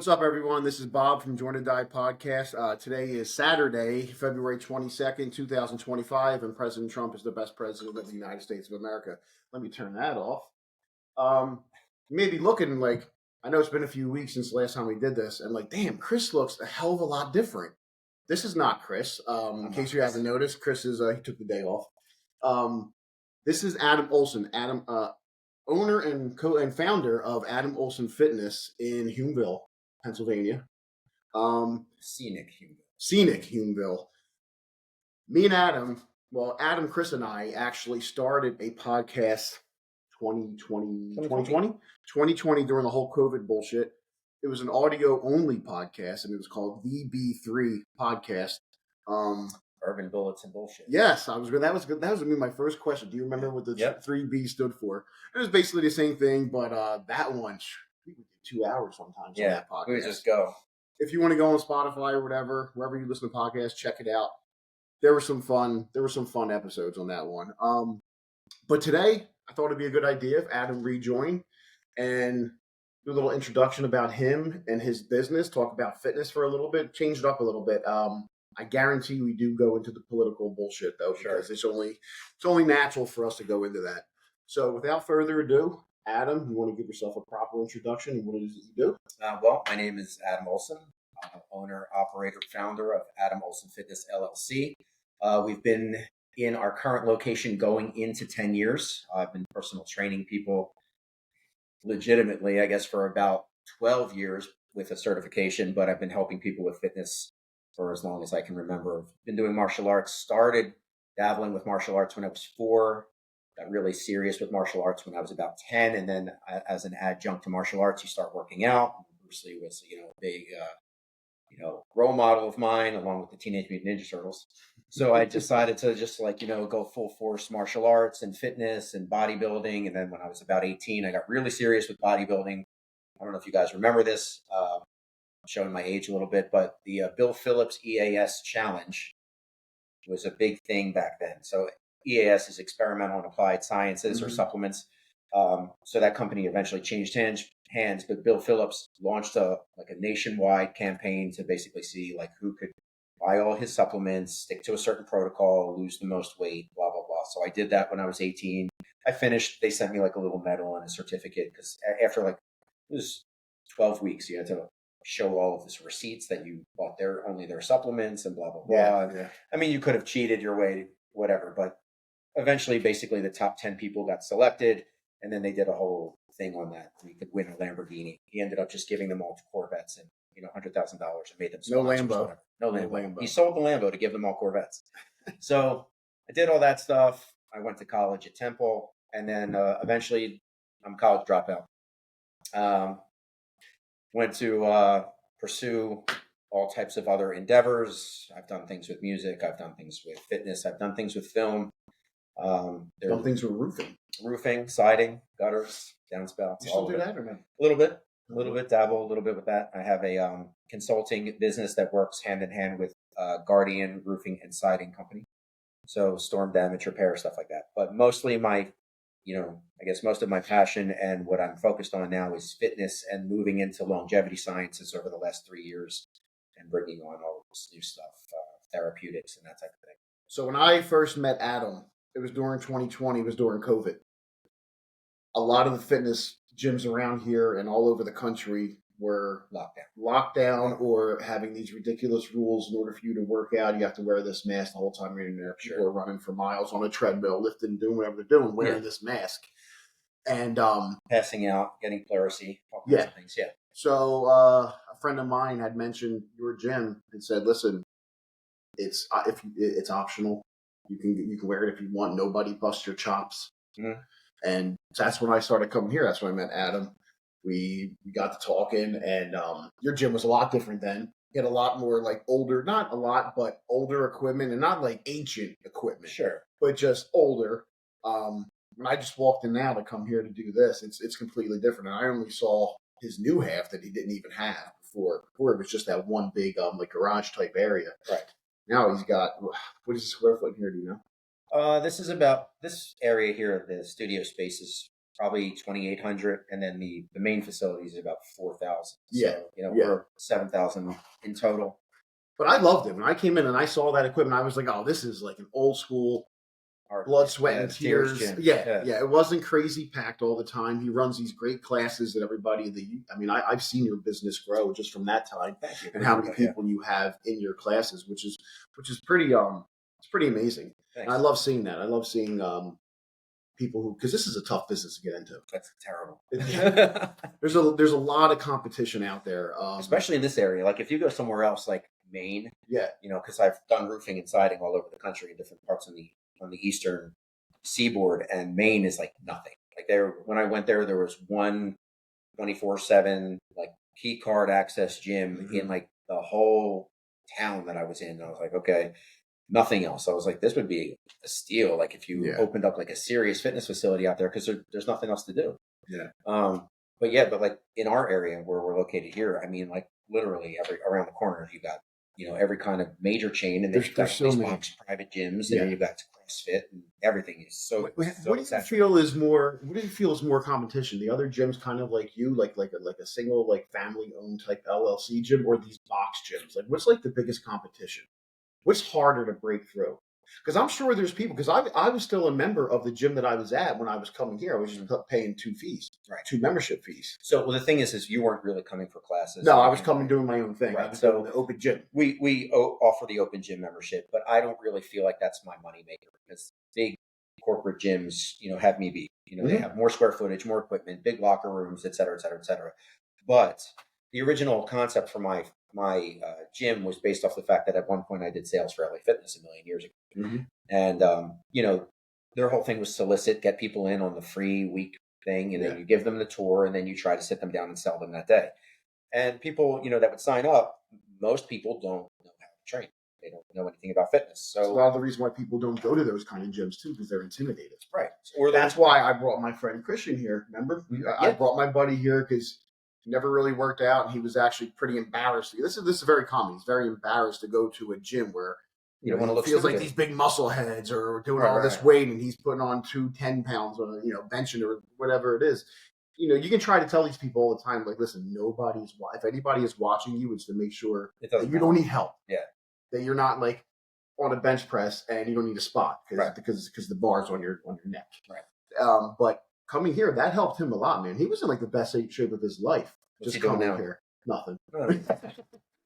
What's up, everyone? This is Bob from Join or Die podcast. Today is Saturday, February 22nd, 2025, and President Trump is the best president of the United States of America. Let me turn that off. You may be looking like, I know it's been a few weeks since the last time we did this, and like, damn, Chris looks a hell of a lot different. This is not Chris. In case you haven't noticed, Chris is, he took the day off. This is Adam Olson, owner and founder of Adam Olson Fitness in Humeville, Pennsylvania. Scenic Humeville. Scenic Humeville. Me and Adam, Adam, Chris, and I actually started a podcast 2020 during the whole COVID bullshit. It was an audio only podcast, and it was called the B3 Podcast. Urban Bullets and Bullshit. Yes, that was gonna be my first question. Do you remember what the 3B stood for? It was basically the same thing, but that one, we would do 2 hours sometimes on that podcast. We would just go. If you want to go on Spotify or whatever, wherever you listen to podcasts, check it out. There were some fun episodes on that one. But today, I thought it'd be a good idea if Adam rejoined and do a little introduction about him and his business, talk about fitness for a little bit, change it up a little bit. I guarantee we do go into the political bullshit though, because it's only natural for us to go into that. So without further ado, Adam, you want to give yourself a proper introduction and what it is that you do? My name is Adam Olson. I'm an owner, operator, founder of Adam Olson Fitness, LLC. We've been in our current location going into 10 years. I've been personal training people legitimately, I guess, for about 12 years with a certification, but I've been helping people with fitness for as long as I can remember. I've been doing martial arts, started dabbling with martial arts when I was 4, got really serious with martial arts when I was about 10. And then as an adjunct to martial arts, you start working out. Bruce Lee was, a big, role model of mine, along with the Teenage Mutant Ninja Turtles. So I decided to just go full force martial arts and fitness and bodybuilding. And then when I was about 18, I got really serious with bodybuilding. I don't know if you guys remember this. I'm showing my age a little bit, but the Bill Phillips EAS challenge was a big thing back then. So EAS is experimental and applied sciences or supplements. So that company eventually changed hands, but Bill Phillips launched a nationwide campaign to basically see who could buy all his supplements, stick to a certain protocol, lose the most weight, blah, blah, blah. So I did that when I was 18. I finished. They sent me a little medal and a certificate because after it was 12 weeks, you had to show all of this receipts that you bought only their supplements and blah, blah, blah. Yeah. I mean, you could have cheated your way, whatever, but eventually basically the top 10 people got selected, and then they did a whole thing on that. You could win a Lamborghini. He ended up just giving them all Corvettes and $100,000 and made them no Lambo. No Lambo. He sold the Lambo to give them all Corvettes. So I did all that stuff. I went to college at Temple, and then eventually I'm a college dropout. Went to pursue all types of other endeavors. I've done things with music. I've done things with fitness. I've done things with film. Done things with roofing, siding, gutters, downspouts. You still do that or no? A little bit, dabble a little bit with that. I have a consulting business that works hand in hand with Guardian Roofing and Siding Company. So storm damage repair, stuff like that. But mostly most of my passion and what I'm focused on now is fitness and moving into longevity sciences over the last 3 years and bringing on all of this new stuff, therapeutics and that type of thing. So when I first met Adam, it was during 2020, it was during COVID. A lot of the fitness gyms around here and all over the country were locked down or having these ridiculous rules. In order for you to work out, you have to wear this mask the whole time you're in there. People are running for miles on a treadmill, lifting, doing whatever they're doing, wearing this mask. And passing out, getting pleurisy, all kinds of things. Yeah. So a friend of mine had mentioned your gym and said, listen, it's optional. You can wear it if you want. Nobody busts your chops. Mm-hmm. And that's when I started coming here. That's when I met Adam. We got to talking, and your gym was a lot different then. You had a lot more older, not a lot, but older equipment, and not ancient equipment. Sure. But just older. When I just walked in now to come here to do this, it's completely different. And I only saw his new half that he didn't even have before. Before it was just that one big garage type area. Right. Now he's got, what is the square foot here? Do you know? This area here, the studio space is probably 2,800, and then the main facility is about 4,000. Yeah, So, yeah. we're 7,000 in total. But I loved it when I came in and I saw that equipment. I was like, "Oh, this is like an old school blood, sweat, and tears." gym. Yeah. It wasn't crazy packed all the time. He runs these great classes that everybody I've seen your business grow just from that time, Thank you. and how many people you have in your classes, which is pretty it's pretty amazing. And I love seeing that. I love seeing people who, because this is a tough business to get into. That's terrible. There's a lot of competition out there, especially in this area. Like if you go somewhere else, like Maine, because I've done roofing and siding all over the country in different parts on the eastern seaboard, and Maine is like nothing. Like when I went there was one 24/7 like key card access gym in like the whole town that I was in. And I was like, okay, nothing else. I was like, this would be a steal. Like if you opened up like a serious fitness facility out there, because there's nothing else to do. But like in our area where we're located here, I mean, like literally around the corner, you got every kind of major chain, and then you've got so many private gyms, and then you've got CrossFit, and everything is so. What do you feel is more? What do you feel is more competition? The other gyms, kind of like you, like a single like family owned type LLC gym, or these box gyms? Like, what's like the biggest competition? What's harder to break through? Because I'm sure there's people, because I was still a member of the gym that I was at when I was coming here. I was just paying 2 fees, 2 membership fees. So the thing is you weren't really coming for classes. No, I was coming doing my own thing. Right. So the open gym. We offer the open gym membership, but I don't really feel like that's my moneymaker, because big corporate gyms, have me beat. They have more square footage, more equipment, big locker rooms, et cetera, et cetera, et cetera. But the original concept for my gym was based off the fact that at one point I did sales for LA Fitness a million years ago. And, their whole thing was solicit, get people in on the free week thing. And then you give them the tour, and then you try to sit them down and sell them that day. And people, that would sign up, most people don't know how to train. They don't know anything about fitness. So a lot of the reason why people don't go to those kind of gyms too, because they're intimidated. Right. Or that's why I brought my friend Christian here. Remember, I brought my buddy here because never really worked out, and he was actually pretty embarrassed. This is very common. He's very embarrassed to go to a gym where he feels like these big muscle heads are doing all this weight, and he's putting on 210 pounds on benching or whatever it is. You can try to tell these people all the time, like, listen, if anybody is watching you, it's to make sure that you don't need help. Yeah, that you're not like on a bench press and you don't need a spot because the bar's on your neck. Right. But coming here, that helped him a lot, man. He was in like the best shape of his life. What's just coming here. Nothing. Oh.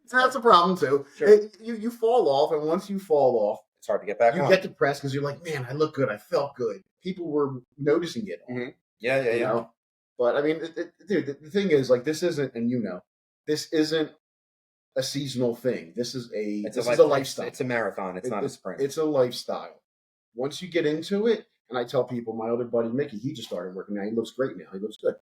So that's a problem too. Sure. You fall off, and once you fall off, it's hard to get back on. You get depressed because you're like, man, I look good. I felt good. People were noticing it. Yeah. But I mean, dude, the thing is, like, this isn't a seasonal thing. This is a lifestyle. It's a marathon. It's not a sprint. It's a lifestyle. Once you get into it, and I tell people, my other buddy Mickey, he just started working out. He looks great now. He looks good.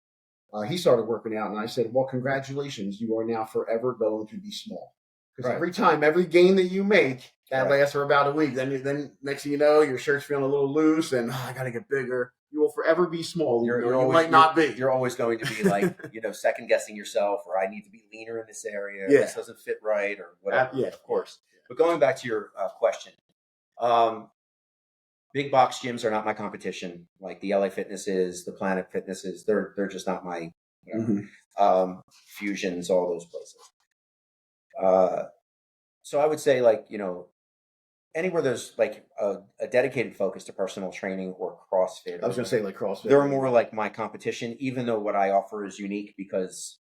He started working out, and I said, well, congratulations. You are now forever going to be small. Because every gain that you make, that lasts for about a week. Then next thing you know, your shirt's feeling a little loose, and I got to get bigger. You will forever be small. You might not be. You're always going to be like, second guessing yourself, or I need to be leaner in this area. Yeah. This doesn't fit right, or whatever. Of course. But going back to your question, big box gyms are not my competition. Like the LA Fitnesses, the Planet Fitnesses, they're just not my Fusions, all those places. So I would say, like, anywhere there's like a dedicated focus to personal training or CrossFit. I was going to say like CrossFit. They're more like my competition, even though what I offer is unique, because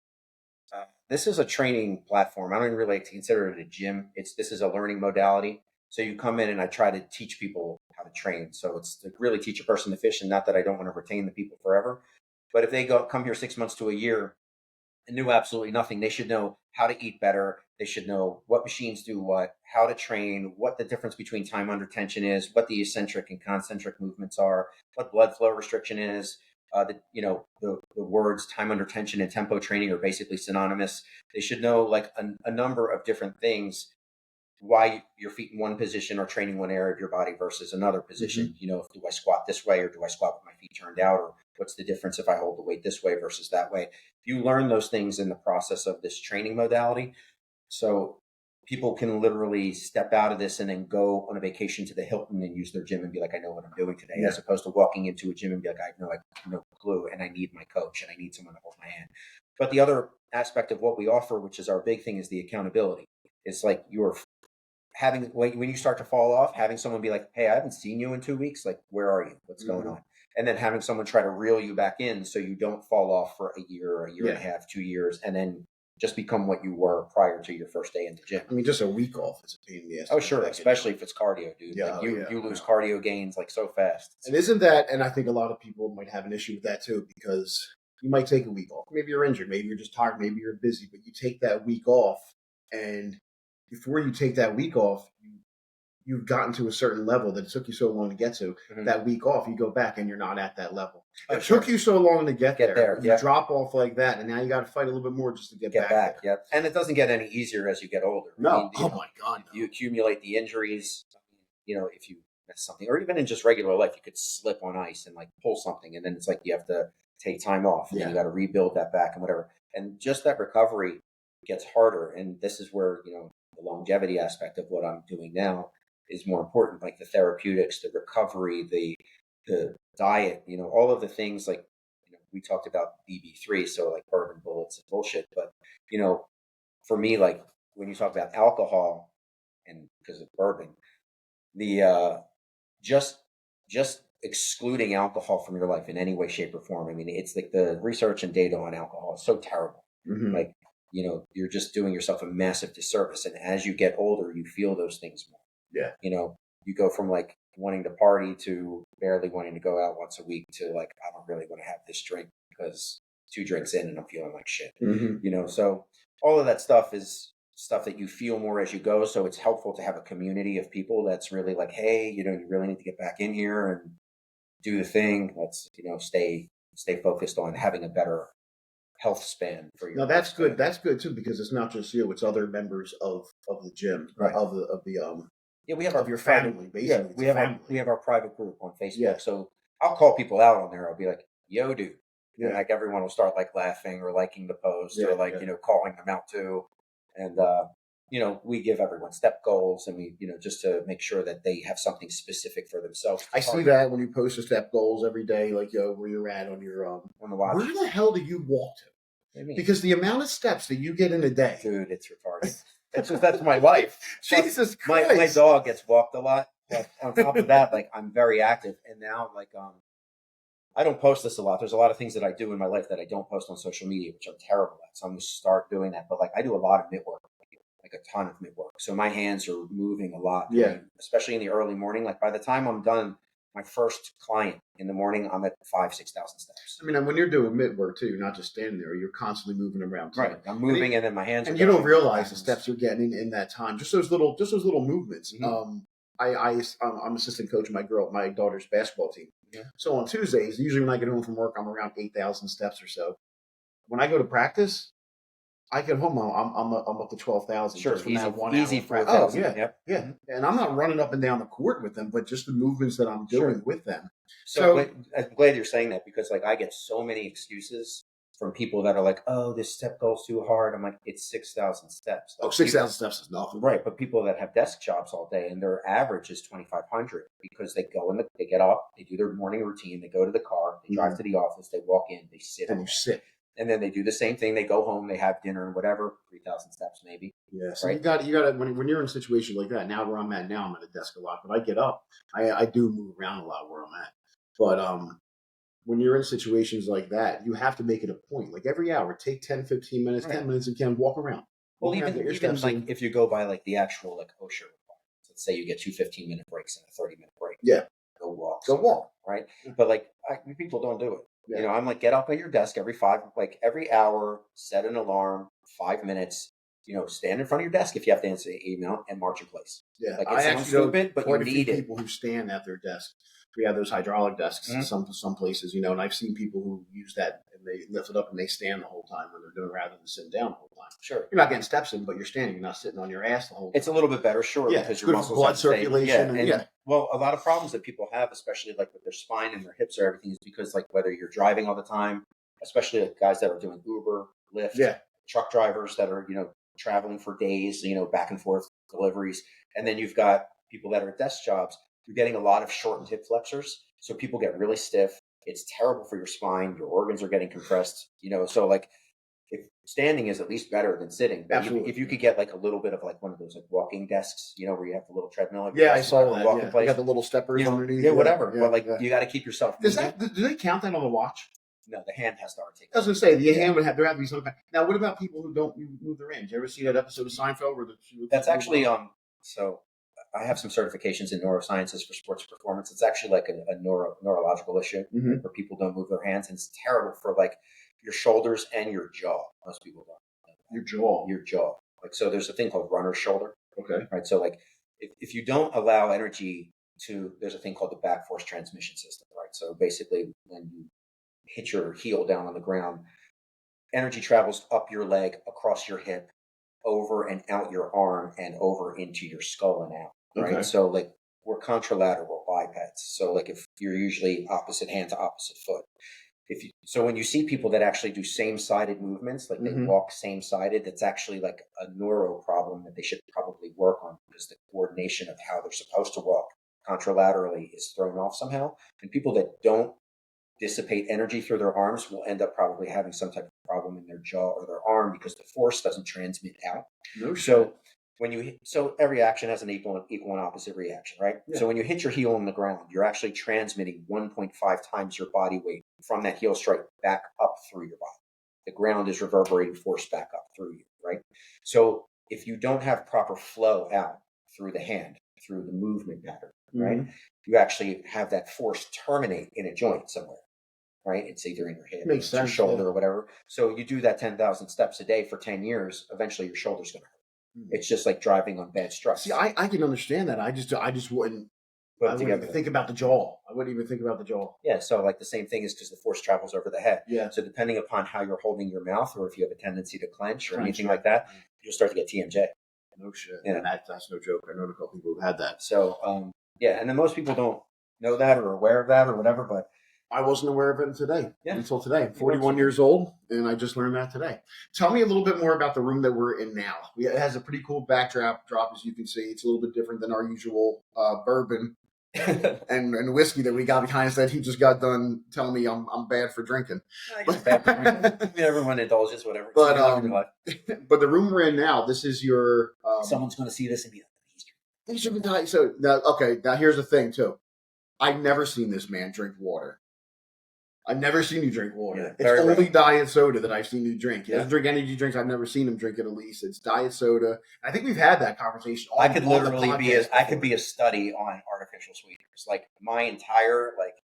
this is a training platform. I don't even really like to consider it a gym. This is a learning modality. So you come in and I try to teach people how to train. So it's to really teach a person to fish, and not that I don't want to retain the people forever. But if they come here 6 months to a year and knew absolutely nothing, they should know how to eat better. They should know what machines do what, how to train, what the difference between time under tension is, what the eccentric and concentric movements are, what blood flow restriction is. The words time under tension and tempo training are basically synonymous. They should know like a number of different things, why your feet in one position are training one area of your body versus another position. Do I squat this way, or do I squat with my feet turned out, or what's the difference if I hold the weight this way versus that way? You learn those things in the process of this training modality. So people can literally step out of this and then go on a vacation to the Hilton and use their gym and be like, I know what I'm doing today, as opposed to walking into a gym and be like, I have no clue, and I need my coach and I need someone to hold my hand. But the other aspect of what we offer, which is our big thing, is the accountability. It's like you're having, when you start to fall off, having someone be like, hey, I haven't seen you in 2 weeks. Like, where are you? What's going on? And then having someone try to reel you back in so you don't fall off for a year and a half, 2 years, and then just become what you were prior to your first day in the gym. I mean, just a week off is a pain in the ass. Oh, sure. Especially if it's cardio, dude. Yeah, like you lose cardio gains like so fast. And isn't that, and I think a lot of people might have an issue with that too, because you might take a week off. Maybe you're injured. Maybe you're just tired. Maybe you're busy, but you take that week off. And before you take that week off, you've gotten to a certain level that it took you so long to get to. That week off, you go back and you're not at that level. It took you so long to get there. You drop off like that, and now you got to fight a little bit more just to get back. Yep. And it doesn't get any easier as you get older. No. I mean, my God. No. You accumulate the injuries. If you miss something, or even in just regular life, you could slip on ice and like pull something, and then it's like you have to take time off, and then you got to rebuild that back and whatever. And just that recovery gets harder. And this is where, the longevity aspect of what I'm doing now is more important, like the therapeutics, the recovery, the diet, all of the things like, we talked about BB3, so like bourbon bullets and bullshit. But, for me, like when you talk about alcohol and because of bourbon, the just excluding alcohol from your life in any way, shape, or form. I mean, it's like the research and data on alcohol is so terrible. Like, you're just doing yourself a massive disservice. And as you get older, you feel those things more. Yeah. You go from like wanting to party to barely wanting to go out once a week to like, I don't really want to have this drink because 2 drinks in and I'm feeling like shit. So all of that stuff is stuff that you feel more as you go. So it's helpful to have a community of people that's really like, hey, you really need to get back in here and do the thing. Let's, stay focused on having a better health span for your. No, that's good. That's good too, because it's not just you; it's other members of the gym, right? We have your family, basically. We have our private group on Facebook. Yeah. So I'll call people out on there. I'll be like, "Yo, dude," and like everyone will start like laughing or liking the post or like calling them out too, and we give everyone step goals, and we just to make sure that they have something specific for themselves. I see that when you post the step goals every day, like where you're at on your on the watch. Where the hell do you walk to? Because the amount of steps that you get in a day, dude, it's retarded. That's my life. Jesus Christ. My dog gets walked a lot. But on top of that, like I'm very active, and now like I don't post this a lot. There's a lot of things that I do in my life that I don't post on social media, which I'm terrible at. So I'm going to start doing that. But like I do a lot of mitt work, like a ton of mitt work. So my hands are moving a lot. Especially in the early morning. Like by the time I'm done my first client in the morning, I'm at 5,000-6,000 steps. I mean, when you're doing mitt work too, you're not just standing there; you're constantly moving around. Too. Right, I'm moving, and then my hands. And you don't realize the steps you're getting in that time. Just those little movements. I'm assistant coach of my daughter's basketball team. Yeah. So on Tuesdays, usually when I get home from work, I'm around 8,000 steps or so. When I go to practice, I get home, I'm up to 12,000. Sure, easy 4,000. Oh, yeah. And I'm not running up and down the court with them, but just the movements that I'm doing with them. So I'm glad you're saying that, because like I get so many excuses from people that are like, oh, this step goal's too hard. I'm like, it's 6,000 steps. Like 6,000 steps is nothing. Right. But people that have desk jobs all day and their average is 2,500 because they go they get up, they do their morning routine, they go to the car, they drive to the office, they walk in, they sit. And you sit. And then they do the same thing. They go home, they have dinner and whatever, 3,000 steps maybe. Yeah. So you got to when you're in a situation like that. Now where I'm at now, I'm at a desk a lot, but I get up. I do move around a lot where I'm at. But when you're in situations like that, you have to make it a point. Like every hour, take 10, 15 minutes, 10 minutes if you can, walk around. Well, even like if you go by like the actual like OSHA requirements, let's say you get 2 15-minute breaks and a 30-minute break. Yeah. Go walk. Right. But like people don't do it. Yeah. I'm like, get up at your desk every hour, set an alarm, 5 minutes, stand in front of your desk if you have to answer the email and march in place. Yeah. Like it sounds stupid, but you need it. People who stand at their desk. We have those hydraulic desks in some places, and I've seen people who use that and they lift it up and they stand the whole time when they're doing rather than sitting down the whole time. Sure. You're not getting steps in, but you're standing. You're not sitting on your ass the whole time. It's a little bit better, sure, because your muscles blood circulation. Well, a lot of problems that people have, especially like with their spine and their hips or everything, is because like whether you're driving all the time, especially like guys that are doing Uber, Lyft, truck drivers that are, traveling for days, back and forth deliveries. And then you've got people that are at desk jobs. You're getting a lot of shortened hip flexors. So people get really stiff. It's terrible for your spine. Your organs are getting compressed, so like if standing is at least better than sitting. But Absolutely. if you could get like a little bit of like one of those like walking desks, where you have the little treadmill. Like Yeah, I saw that. Walking Yeah. place. You got the little steppers underneath. Yeah, whatever. But like you got to keep yourself. Do they count that on the watch? No, the hand has to articulate. I was going to say, the hand would have, there have to be some kind. Now, what about people who don't move their hands? You ever see that episode of Seinfeld where that's actually, so I have some certifications in neurosciences for sports performance. It's actually like a neurological issue where people don't move their hands. And it's terrible for like your shoulders and your jaw. Most people don't. Your jaw. Like, so there's a thing called runner's shoulder. Okay. Right. So like if you don't allow energy there's a thing called the back force transmission system. Right. So basically when you hit your heel down on the ground, energy travels up your leg, across your hip, over and out your arm, and over into your skull and out. Right. Okay. So like we're contralateral bipeds. So like if you're usually opposite hand to opposite foot. So when you see people that actually do same-sided movements, like they walk same-sided, that's actually like a neuro problem that they should probably work on, because the coordination of how they're supposed to walk contralaterally is thrown off somehow. And people that don't dissipate energy through their arms will end up probably having some type of problem in their jaw or their arm because the force doesn't transmit out. No shit. So so every action has an equal and opposite reaction, right? Yeah. So when you hit your heel on the ground, you're actually transmitting 1.5 times your body weight from that heel strike back up through your body. The ground is reverberating force back up through you, right? So if you don't have proper flow out through the hand, through the movement pattern, right? You actually have that force terminate in a joint somewhere, right? It's either in your hip, Makes sense, your shoulder, or whatever. So you do that 10,000 steps a day for 10 years, eventually your shoulder's going to hurt. It's just like driving on bad stress. See, I can understand that. I just wouldn't. I wouldn't even think about the jaw. I wouldn't even think about the jaw. Yeah, so like the same thing is because the force travels over the head. Yeah. So depending upon how you're holding your mouth, or if you have a tendency to clench or anything like that, you'll start to get TMJ. No shit. Yeah. And that's no joke. I know a couple people who've had that. So yeah, and then most people don't know that or aware of that or whatever, but I wasn't aware of it until today. I'm 41 You're years old, and I just learned that today. Tell me a little bit more about the room that we're in now. It has a pretty cool backdrop, as you can see. It's a little bit different than our usual bourbon and whiskey that we got behind us that he just got done telling me I'm bad for drinking. Everyone indulges whatever. But the room we're in now, this is your... someone's going to see this and be like, he's drinking. So now here's the thing, too. I've never seen this man drink water. I've never seen you drink water. Yeah, it's only diet soda that I've seen you drink. He Yeah. doesn't drink energy drinks. I've never seen him drink it at least. It's diet soda. I think we've had that conversation. I could literally be a study on artificial sweeteners. Like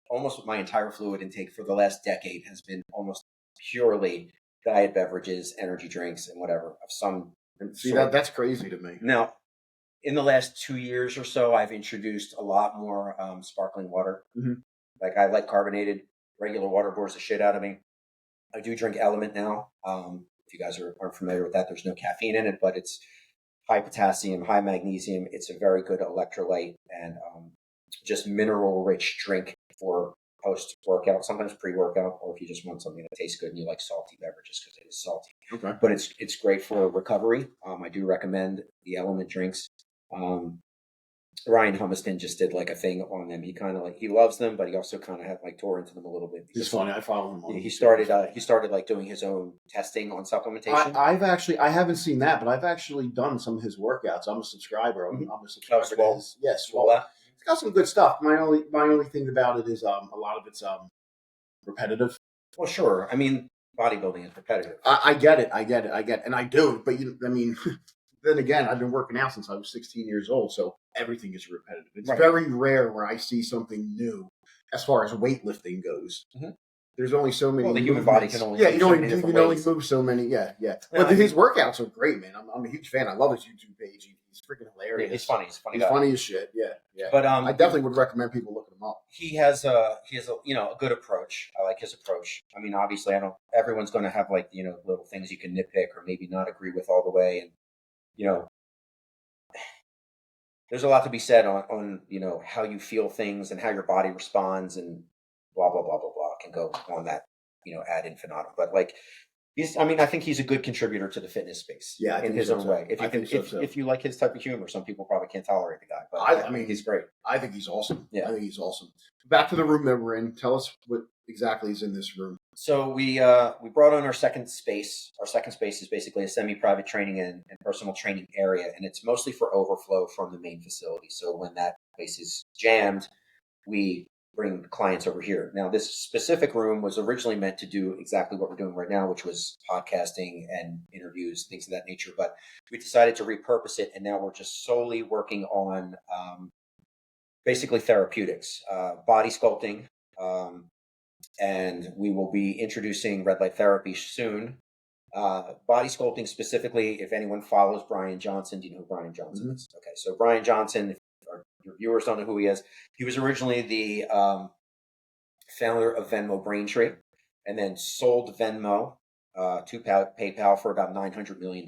almost my entire fluid intake for the last decade has been almost purely diet beverages, energy drinks, and whatever of some. See, that's crazy to me. Now, in the last 2 years or so, I've introduced a lot more sparkling water. Like I like carbonated. Regular water bores the shit out of me. I do drink Element now. If you guys aren't familiar with that, there's no caffeine in it, but it's high potassium, high magnesium. It's a very good electrolyte and just mineral-rich drink for post-workout, sometimes pre-workout, or if you just want something that tastes good and you like salty beverages because it is salty. Okay. But it's great for recovery. I do recommend the Element drinks. Ryan Humiston just did like a thing on them. He kind of he loves them, but he also kind of had tore into them a little bit. He's funny. I follow him. He started like doing his own testing on supplementation. I haven't seen that, but I've actually done some of his workouts. I'm a subscriber. I'm a subscriber. Swole. Yes, Swole. It's got some good stuff. My only thing about it is a lot of it's repetitive. Well, sure. I mean, bodybuilding is repetitive. I get it, and I do. But then again, I've been working out since I was 16 years old, so everything is repetitive. It's very rare where I see something new as far as weightlifting goes. There's only so many. Well, the human body can only you can only move so many. Yeah. But his workouts are great, man. I'm a huge fan. I love his YouTube page. He's freaking hilarious. Yeah, he's funny. He's funny as shit. Yeah. But I definitely would recommend people looking him up. He has a good approach. I like his approach. I mean, obviously, everyone's going to have little things you can nitpick or maybe not agree with all the way, and there's a lot to be said on how you feel things and how your body responds and blah blah blah blah blah. Can go on that ad infinitum. But I think he's a good contributor to the fitness space. Yeah, I in think his so own too. way. If you like his type of humor, some people probably can't tolerate the guy, but I mean, he's great. I think he's awesome. Yeah. I think he's awesome. Back to the room that we're in. Tell us what exactly is in this room. So we brought on our second space. Our second space is basically a semi-private training and personal training area, and it's mostly for overflow from the main facility. So when that place is jammed, we bring clients over here. Now, this specific room was originally meant to do exactly what we're doing right now, which was podcasting and interviews, things of that nature. But we decided to repurpose it, and now we're just solely working on basically therapeutics, body sculpting, and we will be introducing red light therapy soon. Body sculpting specifically, if anyone follows Brian Johnson, do you know who Brian Johnson is? Okay, so Brian Johnson, your viewers don't know who he is. He was originally the founder of Venmo Braintree, and then sold Venmo to PayPal for about $900 million.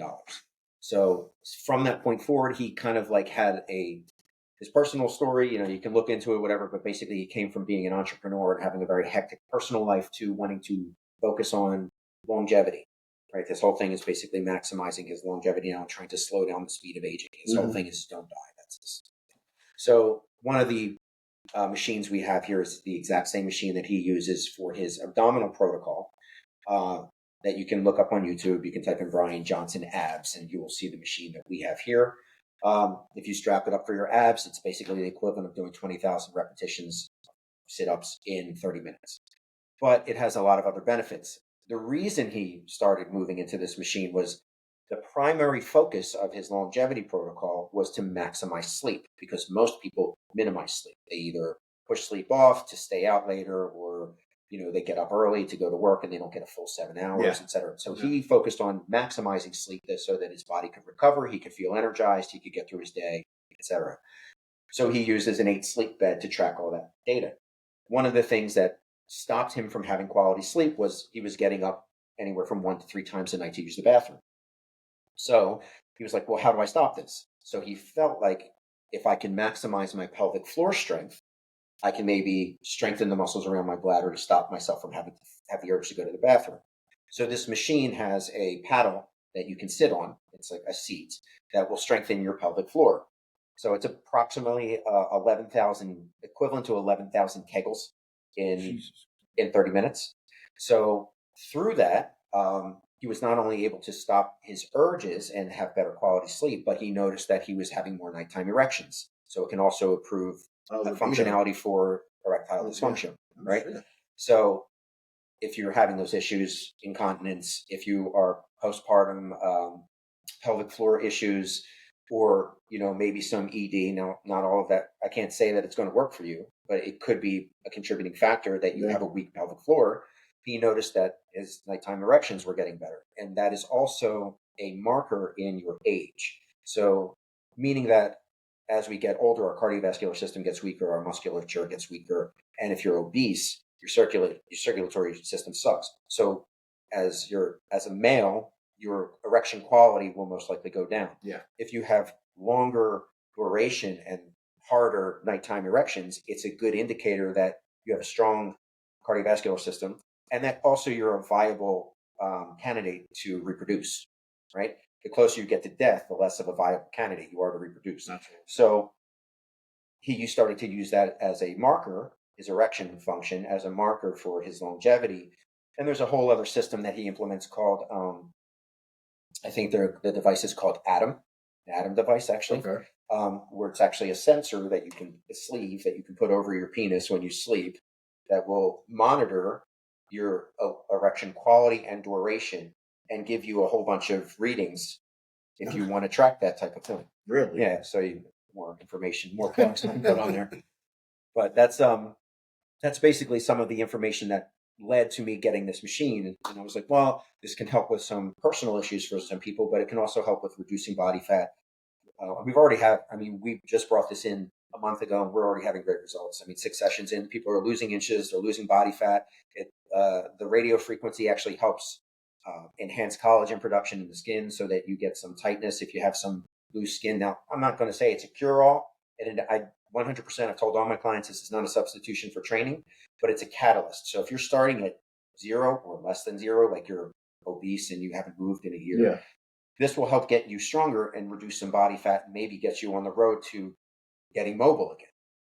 So from that point forward, he kind of like had his personal story. You can look into it, whatever, but basically he came from being an entrepreneur and having a very hectic personal life to wanting to focus on longevity. Right, this whole thing is basically maximizing his longevity now and trying to slow down the speed of aging. His whole thing is don't die. That's this. So one of the machines we have here is the exact same machine that he uses for his abdominal protocol that you can look up on YouTube. You can type in Brian Johnson abs and you will see the machine that we have here. If you strap it up for your abs, it's basically the equivalent of doing 20,000 repetitions sit-ups in 30 minutes. But it has a lot of other benefits. The reason he started moving into this machine was the primary focus of his longevity protocol was to maximize sleep, because most people minimize sleep. They either push sleep off to stay out later, or they get up early to go to work and they don't get a full 7 hours, etc. So he focused on maximizing sleep so that his body could recover, he could feel energized, he could get through his day, etc. So he uses an 8 sleep bed to track all that data. One of the things that stopped him from having quality sleep was he was getting up anywhere from 1 to 3 times a night to use the bathroom. So he was like, well, how do I stop this? So he felt like if I can maximize my pelvic floor strength, I can maybe strengthen the muscles around my bladder to stop myself from having to have the urge to go to the bathroom. So this machine has a paddle that you can sit on. It's like a seat that will strengthen your pelvic floor. So it's approximately 11,000, equivalent to 11,000 kegels in 30 minutes. So through that, he was not only able to stop his urges and have better quality sleep, but he noticed that he was having more nighttime erections. So it can also improve functionality for erectile dysfunction, right? Sure. So if you're having those issues, incontinence, if you are postpartum pelvic floor issues, or maybe some ED. Now, not all of that. I can't say that it's going to work for you, but it could be a contributing factor that you have a weak pelvic floor. He noticed that his nighttime erections were getting better, and that is also a marker in your age. So, meaning that as we get older, our cardiovascular system gets weaker, our musculature gets weaker, and if you're obese, your circulatory system sucks. So, as a male, your erection quality will most likely go down. Yeah. If you have longer duration and harder nighttime erections, it's a good indicator that you have a strong cardiovascular system, and that also you're a viable candidate to reproduce, right? The closer you get to death, the less of a viable candidate you are to reproduce. Naturally. So he started to use that as a marker, his erection function as a marker for his longevity. And there's a whole other system that he implements called, I think the device is called Adam, the Adam device actually, where it's actually a sensor that a sleeve that you can put over your penis when you sleep that will monitor your erection quality and duration and give you a whole bunch of readings if you want to track that type of thing. Really? Yeah. So more information, more points I can put on there. But that's basically some of the information that led to me getting this machine. And I was like, well, this can help with some personal issues for some people, but it can also help with reducing body fat. We just brought this in a month ago and we're already having great results. 6 sessions in, people are losing inches, they're losing body fat. The radio frequency actually helps enhance collagen production in the skin so that you get some tightness if you have some loose skin. Now, I'm not going to say it's a cure-all, and I 100% I've told all my clients this is not a substitution for training, but it's a catalyst. So if you're starting at 0 or less than 0, like you're obese and you haven't moved in a year. Yeah. This will help get you stronger and reduce some body fat and maybe get you on the road to getting mobile again.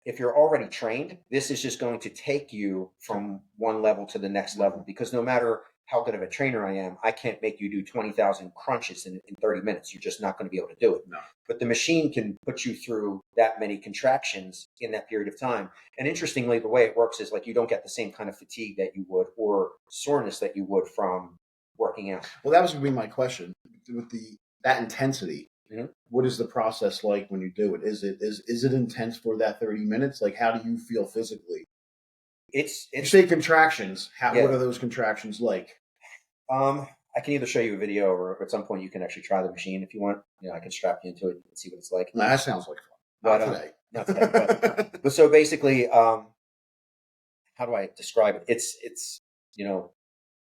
If you're already trained, this is just going to take you from one level to the next level, because no matter how good of a trainer I am, I can't make you do 20,000 crunches in 30 minutes. You're just not going to be able to do it. No. But the machine can put you through that many contractions in that period of time. And interestingly, the way it works is like you don't get the same kind of fatigue that you would or soreness that you would from working out. Well, that was going to be my question. With that intensity, what is the process like when you do it? Is it intense for that 30 minutes? Like, how do you feel physically? It's you say contractions. What are those contractions like? I can either show you a video, or at some point you can actually try the machine if you want. I can strap you into it and see what it's like. No, that sounds like fun. Not today. But so basically, how do I describe it? It's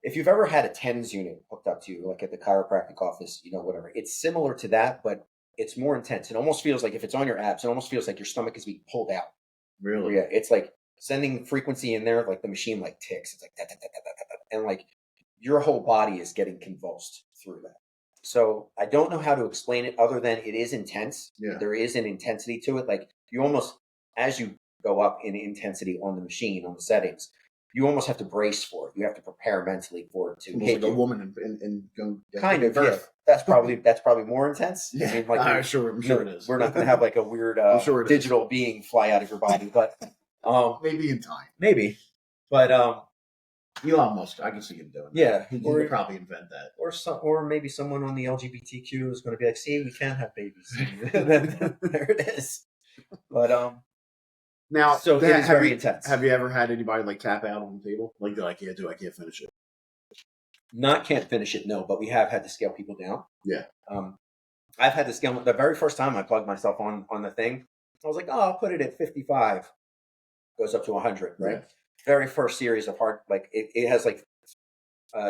if you've ever had a TENS unit hooked up to you, like at the chiropractic office, whatever, it's similar to that, but it's more intense. It almost feels like if it's on your abs, it almost feels like your stomach is being pulled out. Really? Yeah. It's like sending frequency in there, like the machine like ticks. It's like, da, da, da, da, da, da, and like your whole body is getting convulsed through that. So I don't know how to explain it other than it is intense. Yeah. There is an intensity to it. Like you almost, as you go up in intensity on the machine, on the settings, you almost have to brace for it. You have to prepare mentally for it to hit like a woman and go kind of birth. That's probably more intense. Yeah, I mean, like I'm sure it is. We're not going to have like a weird digital being fly out of your body, but maybe in time, maybe. But Elon Musk, I can see him doing that. Yeah, he could probably invent that, or maybe someone on the LGBTQ is going to be like, "See, we can't have babies." Then there it is. But now, so it is very intense. Have you ever had anybody like tap out on the table? Like, I can't finish it. Can't finish it, no, but we have had to scale people down. Yeah. I've had to scale the very first time I plugged myself on the thing. I was like, I'll put it at 55. Goes up to 100, right? Yeah. Very first series of heart, like it has like